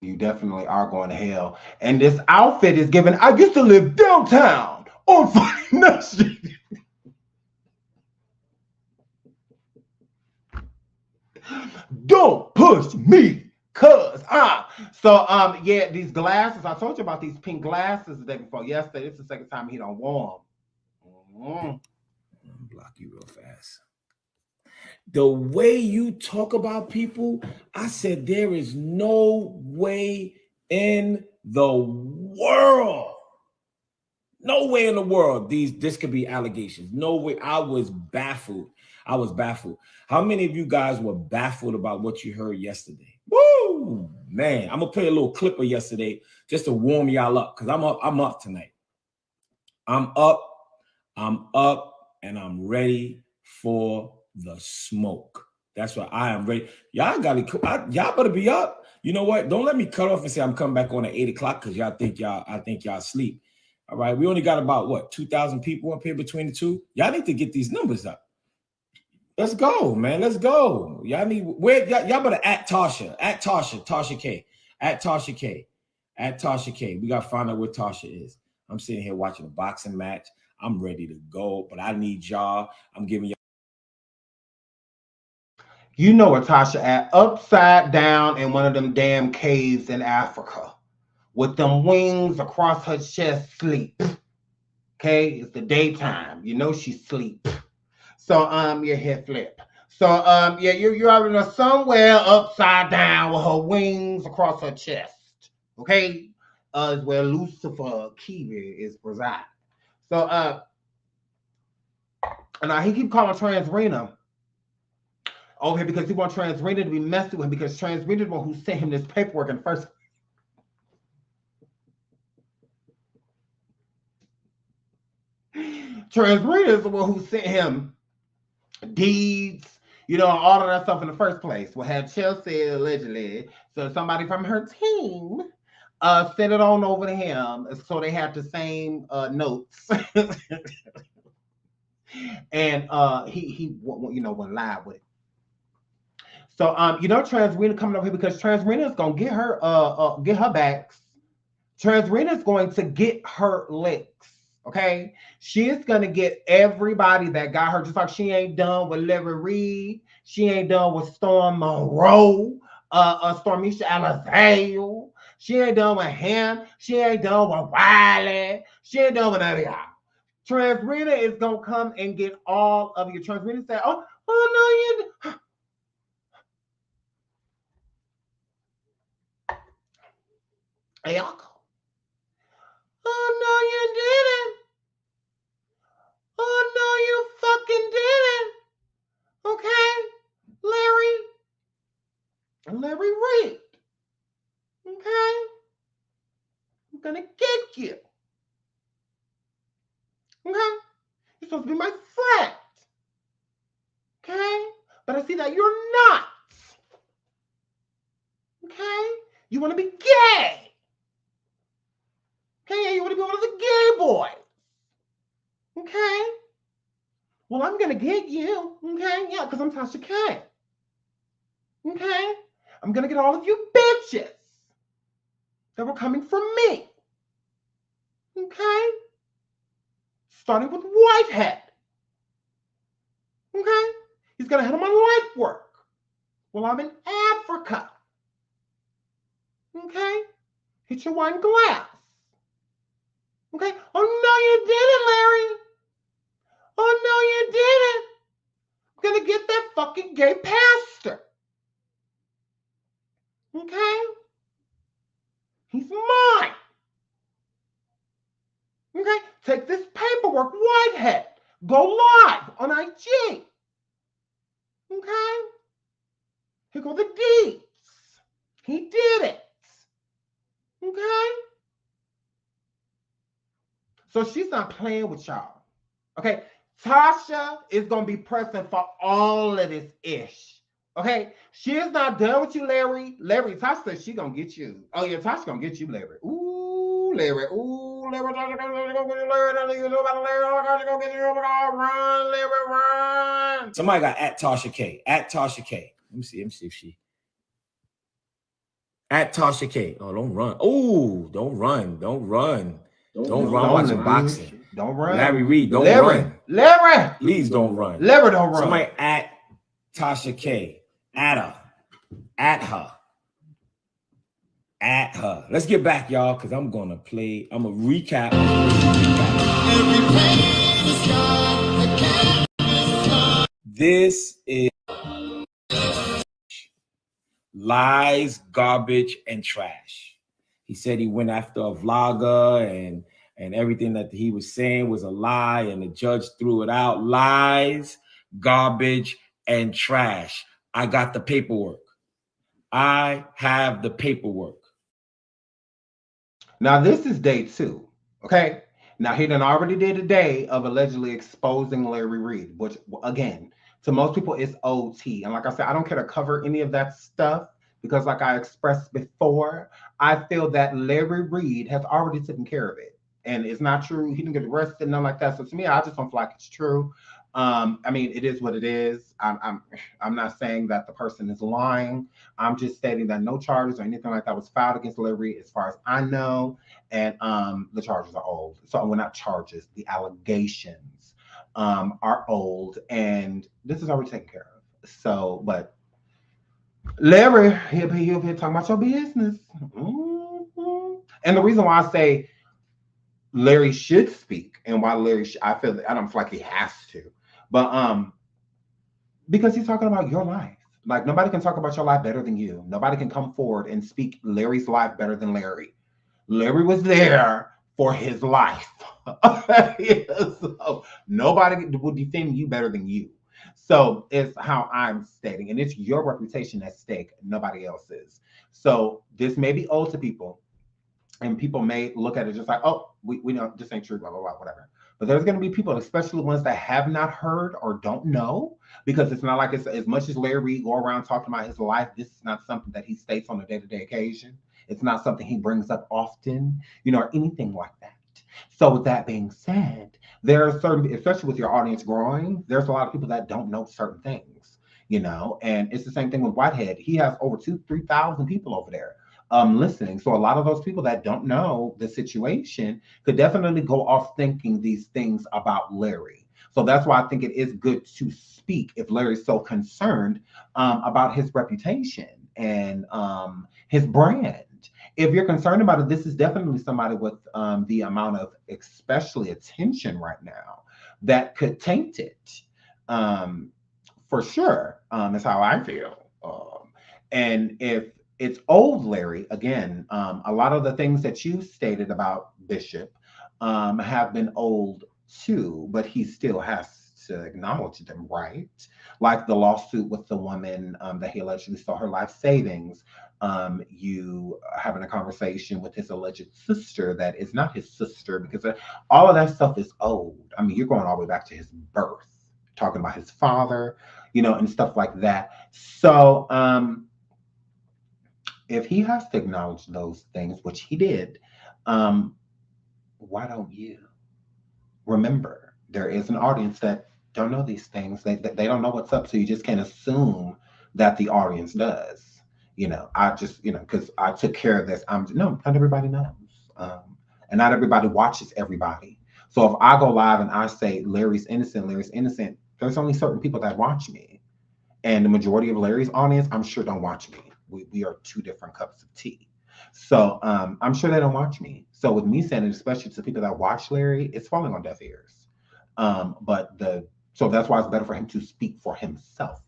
you definitely are going to hell. And this outfit is given. I used to live downtown on 49th Street. Don't push me. Yeah, these glasses. I told you about these pink glasses the day before yesterday. It's the second time he don't wear them. Block you real fast. The way you talk about people, I said there is no way in the world. No way in the world this could be allegations. No way. I was baffled. How many of you guys were baffled about what you heard yesterday? Woo, man. I'm gonna play a little clip of yesterday just to warm y'all up, because I'm up tonight. I'm up, and I'm ready for the smoke. That's what I am ready. Y'all better be up. You know what? Don't let me cut off and say I'm coming back on at 8 o'clock because I think y'all sleep. All right. We only got about 2,000 people up here between the two. Y'all need to get these numbers up. Let's go, man. Let's go. Y'all better at Tasha. At Tasha K. At Tasha K. At Tasha K. We gotta find out where Tasha is. I'm sitting here watching a boxing match. I'm ready to go, but I need y'all. I'm giving y'all. You know where Tasha at? Upside down in one of them damn caves in Africa, with them wings across her chest, sleep. Okay, it's the daytime. You know she sleep. So your head flip. So you're out there somewhere upside down with her wings across her chest. Okay, is where Lucifer Kiwi is presiding. So and he keep calling Transrena over here because he wants Transrena to be messed with him, because Transrena is the one who sent him this paperwork in the first. Transrena is the one who sent him deeds you know, all of that stuff in the first place. Well, had Chelsea allegedly, so somebody from her team sent it on over to him, so they had the same notes, and he you know, went live with it. So you know, Transrena coming over here because Transrena is gonna get her backs. Transrena is going to get her licks. Okay, she is gonna get everybody that got her, just like she ain't done with Larry Reid, she ain't done with Storm Monroe, Stormisha Alizale, she ain't done with him, she ain't done with Wiley, she ain't done with none of y'all. Transrena is gonna come and get all of you. Transrena said, "Oh no, you." Hey, y'all. Oh no, you didn't. Oh no, you fucking didn't. Okay, Larry Reid. Okay, I'm gonna get you. Okay, you're supposed to be my friend. Okay, but I see that you're not. Okay, you want to be gay. Okay, you want to be one of the gay boys. Okay, well, I'm gonna get you. Okay, yeah, because I'm Tasha K. Okay, I'm gonna get all of you bitches that were coming from me. Okay? Starting with Whitehead. Okay? He's gonna handle my life work while I'm in Africa. Okay? Hit your wine glass. Okay? Oh no, you didn't, Larry. Oh no, you didn't. I'm gonna get that fucking gay pastor. Okay? He's mine. Okay? Take this paperwork, Whitehead. Go live on IG. Okay? Here go the deeds. He did it. Okay? So she's not playing with y'all. Okay? Tasha is going to be pressing for all of this ish. Okay? She is not done with you, Larry. Tasha says she going to get you. Oh, yeah, Tasha going to get you, Larry. Ooh, Larry. Ooh, Larry. Tasha going to get you, Larry. Run, Larry, run. Somebody got at Tasha K. At Tasha K. Let me see if she. At Tasha K. Oh, don't run. Oh, don't run. Don't run. Don't run watching boxing. Don't run. Larry Reid, don't run. Larry. Please don't run. Larry, don't run. Somebody at Tasha K. At her. At her. At her. Let's get back, y'all, because I'm going to play. I'm going to recap. This is lies, garbage, and trash. He said he went after a vlogger and everything that he was saying was a lie, and the judge threw it out. Lies, garbage, and trash. I got the paperwork. I have the paperwork. Now, this is day 2, okay? Now, he done already did a day of allegedly exposing Larry Reid, which, again, to most people, it's OT. And like I said, I don't care to cover any of that stuff because like I expressed before, I feel that Larry Reid has already taken care of it. And it's not true. He didn't get arrested, nothing like that. So to me, I just don't feel like it's true. I mean, it is what it is. I'm not saying that the person is lying. I'm just stating that no charges or anything like that was filed against Larry, as far as I know, and the charges are old. So we're not charges. The allegations are old, and this is already taken care of. So, but Larry, he'll be talking about your business, and the reason why I say Larry should speak, and why I feel that I don't feel like he has to. But because he's talking about your life. Like, nobody can talk about your life better than you. Nobody can come forward and speak Larry's life better than Larry. Larry was there for his life. So nobody will defend you better than you. So it's how I'm stating. And it's your reputation at stake, nobody else's. So this may be old to people. And people may look at it just like, oh, we know this ain't true, blah, blah, blah, whatever. But there's going to be people, especially ones that have not heard or don't know, because it's not like it's as much as Larry Reid go around talking about his life. This is not something that he states on a day-to-day occasion. It's not something he brings up often, or anything like that. So with that being said, there are certain, especially with your audience growing, there's a lot of people that don't know certain things, and it's the same thing with Whitehead. He has over 3,000 people over there listening. So a lot of those people that don't know the situation could definitely go off thinking these things about Larry. So that's why I think it is good to speak if Larry's so concerned about his reputation and his brand. If you're concerned about it, this is definitely somebody with the amount of especially attention right now that could taint it. For sure, is how I feel. And if it's old Larry, again, a lot of the things that you stated about Bishop have been old too, but he still has to acknowledge them, right? Like the lawsuit with the woman that he allegedly stole her life savings. You having a conversation with his alleged sister that is not his sister, because all of that stuff is old. I mean, you're going all the way back to his birth, talking about his father, and stuff like that. So if he has to acknowledge those things, which he did, why don't you? Remember, there is an audience that don't know these things. They don't know what's up, so you just can't assume that the audience does. I just, because I took care of this. No, not everybody knows. And not everybody watches everybody. So if I go live and I say Larry's innocent, there's only certain people that watch me. And the majority of Larry's audience, I'm sure, don't watch me. We are two different cups of tea. So I'm sure they don't watch me. So with me saying it, especially to people that watch Larry, it's falling on deaf ears. So that's why it's better for him to speak for himself,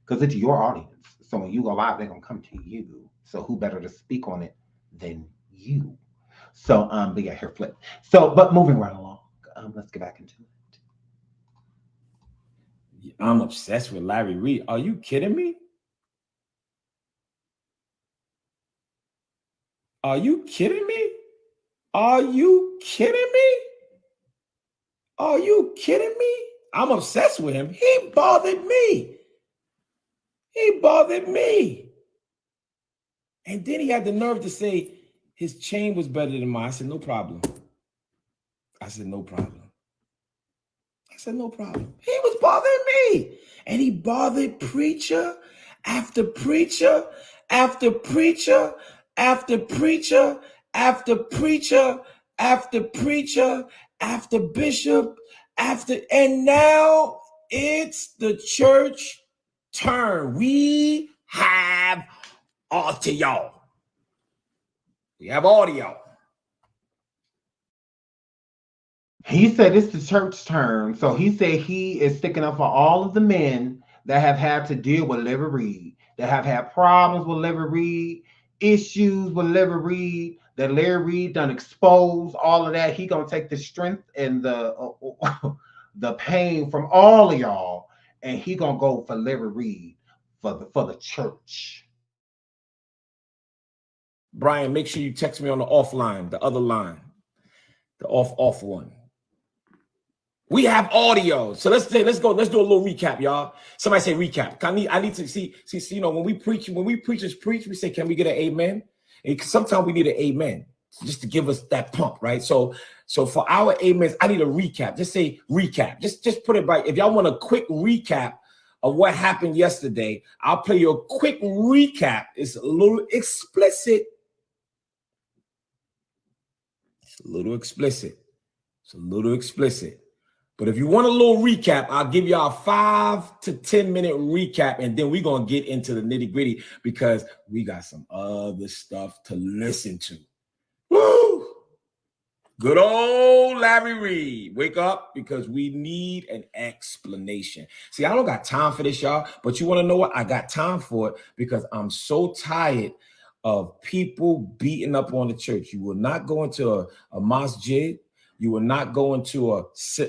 because it's your audience. So when you go live, they're gonna come to you. So who better to speak on it than you? So but yeah, here flip. So but moving right along, let's get back into it. I'm obsessed with Larry Reid. Are you kidding me? Are you kidding me? Are you kidding me? Are you kidding me? I'm obsessed with him. He bothered me. He bothered me. And then he had the nerve to say his chain was better than mine. I said, no problem. I said, no problem. I said, no problem. He was bothering me. And he bothered preacher after preacher after preacher after preacher after preacher after preacher after bishop after, and now it's the church turn. We have audio. We have audio. He said it's the church turn. So he said he is sticking up for all of the men that have had to deal with Larry Reid, that have had problems with Larry Reid, issues with Larry Reid, that Larry Reid done expose all of that. He gonna take the strength and the pain from all of y'all, and he gonna go for Larry Reid for the church. Brian, make sure you text me on the offline, the other line, the off one. We have audio. So let's do a little recap, y'all. Somebody say recap. I need to see, when we preachers preach, we say, can we get an amen? And sometimes we need an amen just to give us that pump, right? So for our amens, I need a recap. Just say recap. Just put it right. If y'all want a quick recap of what happened yesterday, I'll play you a quick recap. It's a little explicit. It's a little explicit. But if you want a little recap, I'll give y'all a 5 to 10 minute recap, and then we're going to get into the nitty gritty because we got some other stuff to listen to. Woo! Good old Larry Reid. Wake up, because we need an explanation. See, I don't got time for this, y'all, but you want to know what? I got time for it because I'm so tired of people beating up on the church. You will not go into a masjid. You will not go into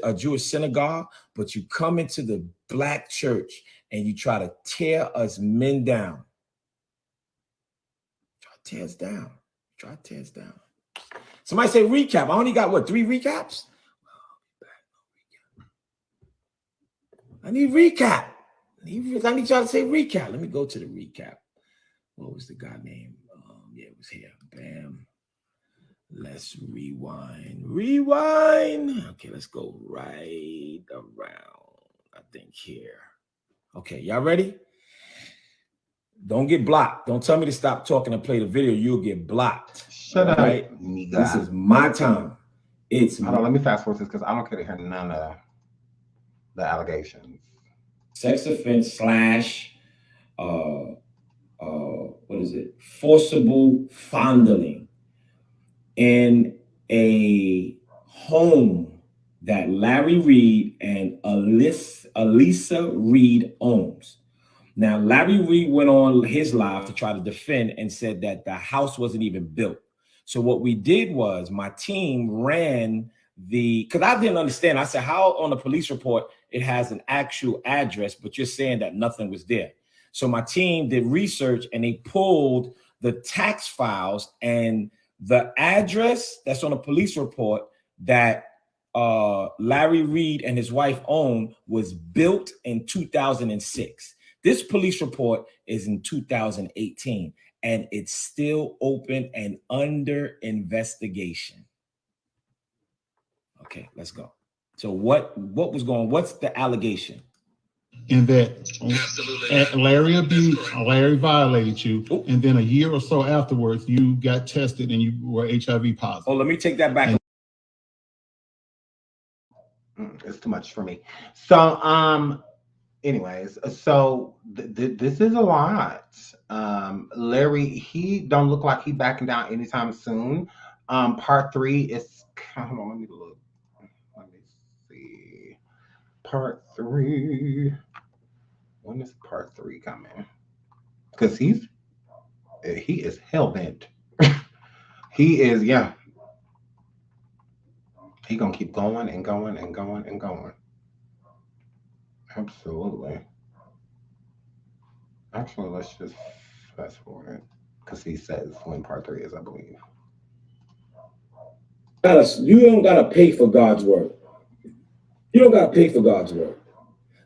a Jewish synagogue, but you come into the black church and you try to tear us men down. Try to tear us down. Somebody say recap. I only got 3 recaps? I need recap. I need y'all to say recap. Let me go to the recap. What was the guy name? Yeah, it was here. Bam. Let's rewind. Okay, let's go right around. I think here. Okay, y'all ready? Don't get blocked. Don't tell me to stop talking and play the video. You'll get blocked. Shut up. Right? This is my time. Hold on, let me fast forward this because I don't care to hear none of the allegations. Sex offense / what is it? Forcible fondling in a home that Larry Reid and Elisa Reid owns. Now, Larry Reid went on his live to try to defend and said that the house wasn't even built. So what we did was my team ran because I didn't understand. I said, how on the police report it has an actual address, but you're saying that nothing was there. So my team did research and they pulled the tax files, and the address that's on a police report that Larry Reid and his wife owned was built in 2006. This police report is in 2018, and it's still open and under investigation. Okay, let's go. So what was going? What's the allegation? In that Larry violated you, and then a year or so afterwards, you got tested and you were HIV positive. Oh, let me take that back. It's too much for me. So, anyways, so this is a lot. Larry, he don't look like he backing down anytime soon. Part 3 is, hold on, let me look. Let me see. Part 3. When is part 3 coming? Because he is hell bent. He is, yeah. He gonna keep going and going and going and going. Absolutely. Actually, let's just fast forward because he says when part 3 is, I believe. You don't gotta pay for God's word. You don't gotta pay for God's word.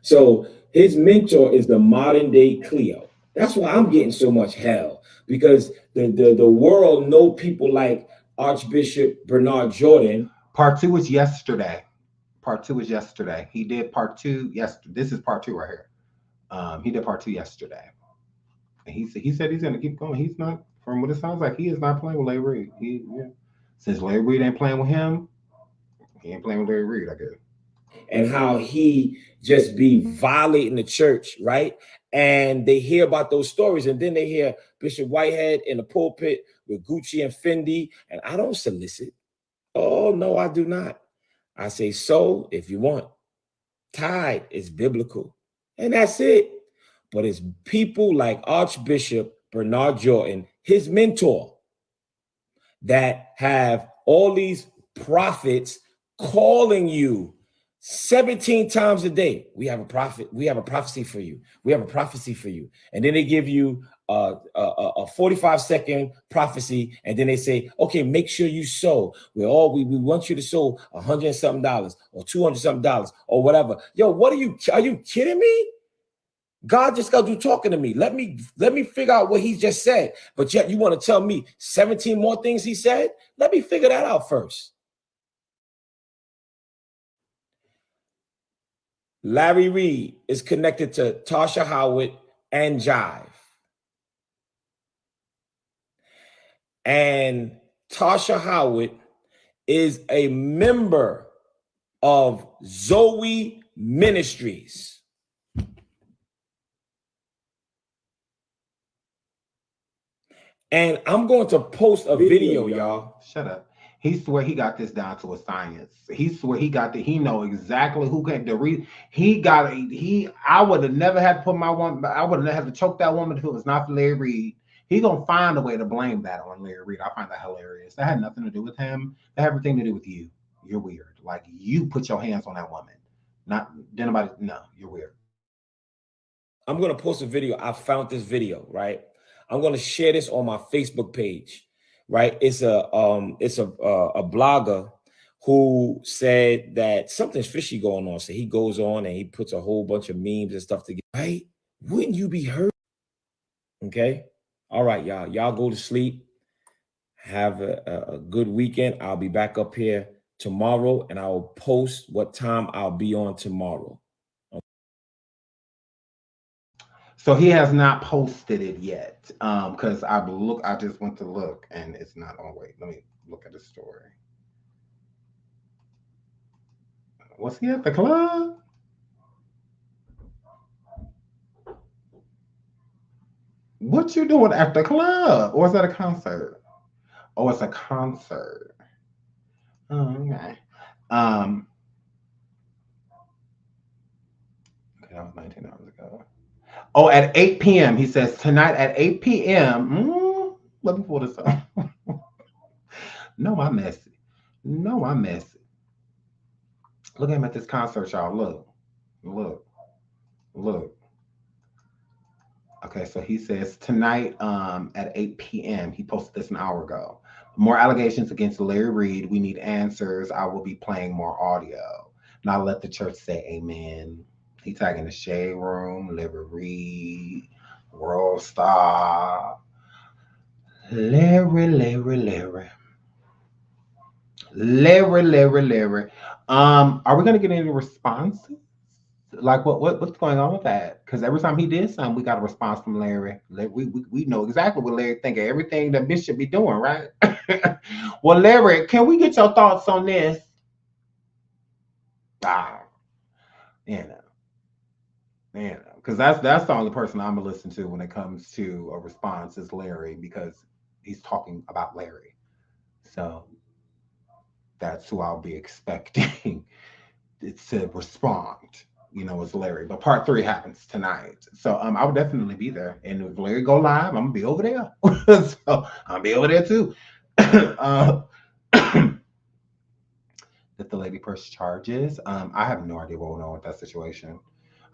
So his mentor is the modern day Cleo. That's why I'm getting so much hell, because the world know people like Archbishop Bernard Jordan. Part 2 is yesterday. Part 2 is yesterday. He did part 2 yesterday. This is part 2 right here. He did part 2 yesterday. And he said he's gonna keep going. He's not, from what it sounds like, he is not playing with Larry Reid. Since Larry Reid ain't playing with him, he ain't playing with Larry Reid, I guess. And how he just be violating the church, right? And they hear about those stories, and then they hear Bishop Whitehead in the pulpit with Gucci and Fendi, and I don't solicit. Oh, no, I do not. I say, so if you want, tithe is biblical, and that's it. But it's people like Archbishop Bernard Jordan, his mentor, that have all these prophets calling you 17 times a day. We have a prophet. We have a prophecy for you. We have a prophecy for you. And then they give you a 45-second prophecy. And then they say, okay, make sure you sow. We want you to sow $100 and something or $200 something or whatever. Yo, are you kidding me? God just got to do talking to me. Let me figure out what he just said. But yet you want to tell me 17 more things he said? Let me figure that out first. Larry Reid is connected to Tasha Howard and Jive. And Tasha Howard is a member of Zoe Ministries. And I'm going to post a video, y'all. Shut up. He swear he got this down to a science. He swear he know exactly who can I would have never had to put my woman, I would have had to choke that woman if it was not for Larry Reid. He gonna find a way to blame that on Larry Reid. I find that hilarious. That had nothing to do with him. That had everything to do with you. You're weird. Like, you put your hands on that woman. You're weird. I'm gonna post a video. I found this video, right? I'm gonna share this on my Facebook page. Right, it's a blogger who said that something's fishy going on. So he goes on and he puts a whole bunch of memes and stuff together. Right? Wouldn't you be hurt? Okay. All right, y'all. Y'all go to sleep. Have a good weekend. I'll be back up here tomorrow, and I'll post what time I'll be on tomorrow. So he has not posted it yet. Because I just went to look and it's not on. Wait, let me look at the story. Was he at the club? What you doing at the club? Or is that a concert? Oh, it's a concert. Oh, okay. Okay, that was 19 hours ago. Oh, at 8 p.m. He says tonight at 8 p.m. Let me pull this up. No, I'm messy. No, I'm messy. Look at him at this concert, y'all. Look. Okay, so he says tonight at 8 p.m. He posted this an hour ago. More allegations against Larry Reid. We need answers. I will be playing more audio. Now let the church say amen. He tagging the Shade Room, Larry Reid, World Star. Larry. Are we gonna get any responses? Like what's going on with that? Because every time he did something, we got a response from Larry. We know exactly what Larry think of everything that Bishop be doing, right? Well, Larry, can we get your thoughts on this? Because that's the only person I'm gonna listen to when it comes to a response is Larry, because he's talking about Larry. So that's who I'll be expecting to respond. It's Larry. But part 3 happens tonight. So I would definitely be there. And if Larry go live, I'm gonna be over there. So I'll be over there too. That the lady press charges. I have no idea what went on with that situation.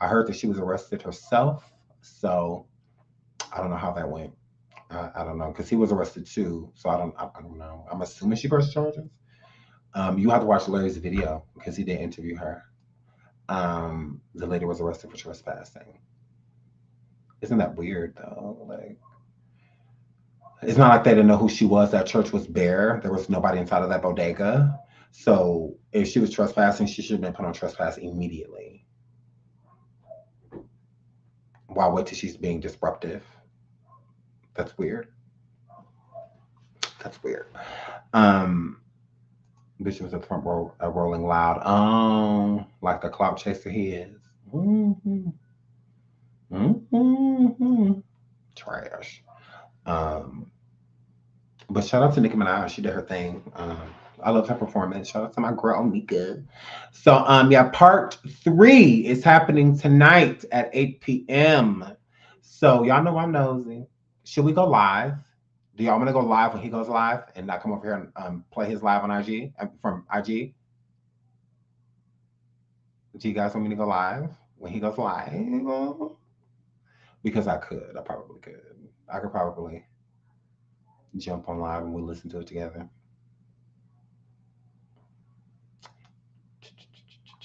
I heard that she was arrested herself. So I don't know how that went. I don't know, because he was arrested too. So I don't know. I'm assuming she pressed charges. You have to watch Larry's video because he did interview her. The lady was arrested for trespassing. Isn't that weird though? Like, it's not like they didn't know who she was. That church was bare. There was nobody inside of that bodega. So if she was trespassing, she should have been put on trespass immediately. Why wait till she's being disruptive? That's weird. Bishop was at the front row, rolling loud. Like the clout chaser he is. Trash. But shout out to Nicki Minaj. She did her thing. I love her performance. Shout out to my girl Nika. So part 3 is happening tonight at 8 p.m. So y'all know I'm nosy. Should we go live? Do y'all want to go live when he goes live and not come over here and play his live on IG from IG? Do you guys want me to go live when he goes live? Because I probably could. I could probably jump on live and we listen to it together.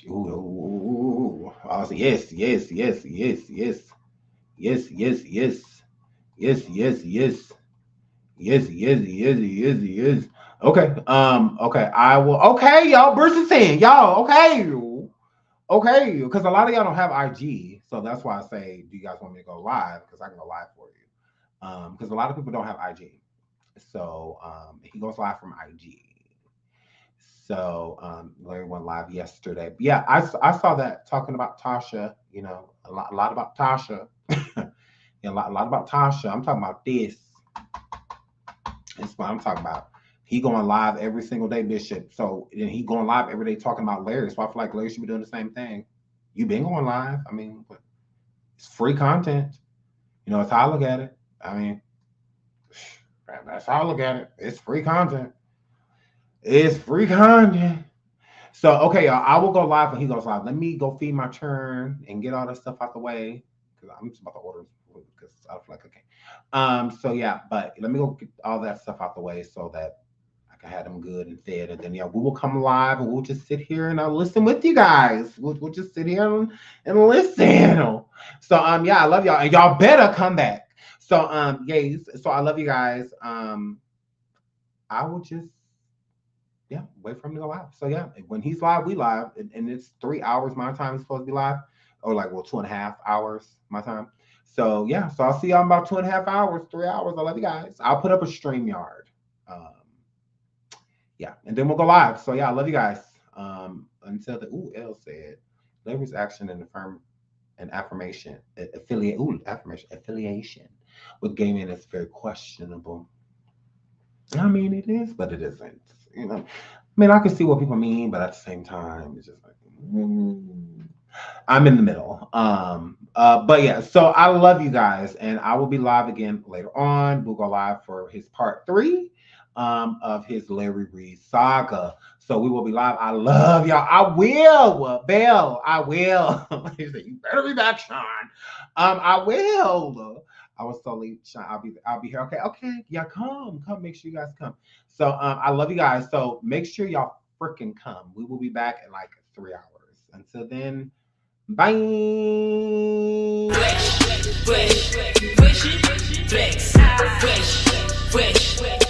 Ooh. Oh, yes. Okay. Okay. I will. Okay, y'all. Bruce is saying, y'all. Okay. Because a lot of y'all don't have IG, so that's why I say, do you guys want me to go live? Because I can go live for you. Because a lot of people don't have IG, so he goes live from IG. So Larry went live yesterday. But yeah, I saw that talking about Tasha. A lot about Tasha. A lot about Tasha. I'm talking about this. That's what I'm talking about. He going live every single day, Bishop. So and he going live every day talking about Larry. So I feel like Larry should be doing the same thing. You been going live. I mean, it's free content. That's how I look at it. I mean, that's how I look at it. It's free content. So, okay, y'all, I will go live when he goes live. Let me go feed my churn and get all this stuff out the way, because I'm just about to order food because I feel like cooking. So yeah, but let me go get all that stuff out the way so that I I had them good and fed, and then we will come live and we'll just sit here and listen with you guys. We'll just sit here and listen. So I love y'all, and y'all better come back. So yes, so I love you guys. I will just wait for him to go live. So when he's live, we live, and it's 3 hours my time. He's supposed to be live, or 2.5 hours my time. So so I'll see y'all in about 2.5 hours, 3 hours. I love you guys. I'll put up a StreamYard. And then we'll go live. So I love you guys. Until L said, leverage action and affirmation affiliation with gaming is very questionable. I mean, it is, but it isn't. I mean, I can see what people mean, but at the same time, it's just like I'm in the middle. But so I love you guys, and I will be live again later on. We'll go live for his part 3 of his Larry Reid saga. So we will be live. I love y'all. I will, Belle. I will. He said, you better be back, Sean. I will. I was totally Sean. I'll be here. Okay. Yeah, come. Make sure you guys come. So I love you guys. So make sure y'all freaking come. We will be back in 3 hours. Until then, bye. Fresh.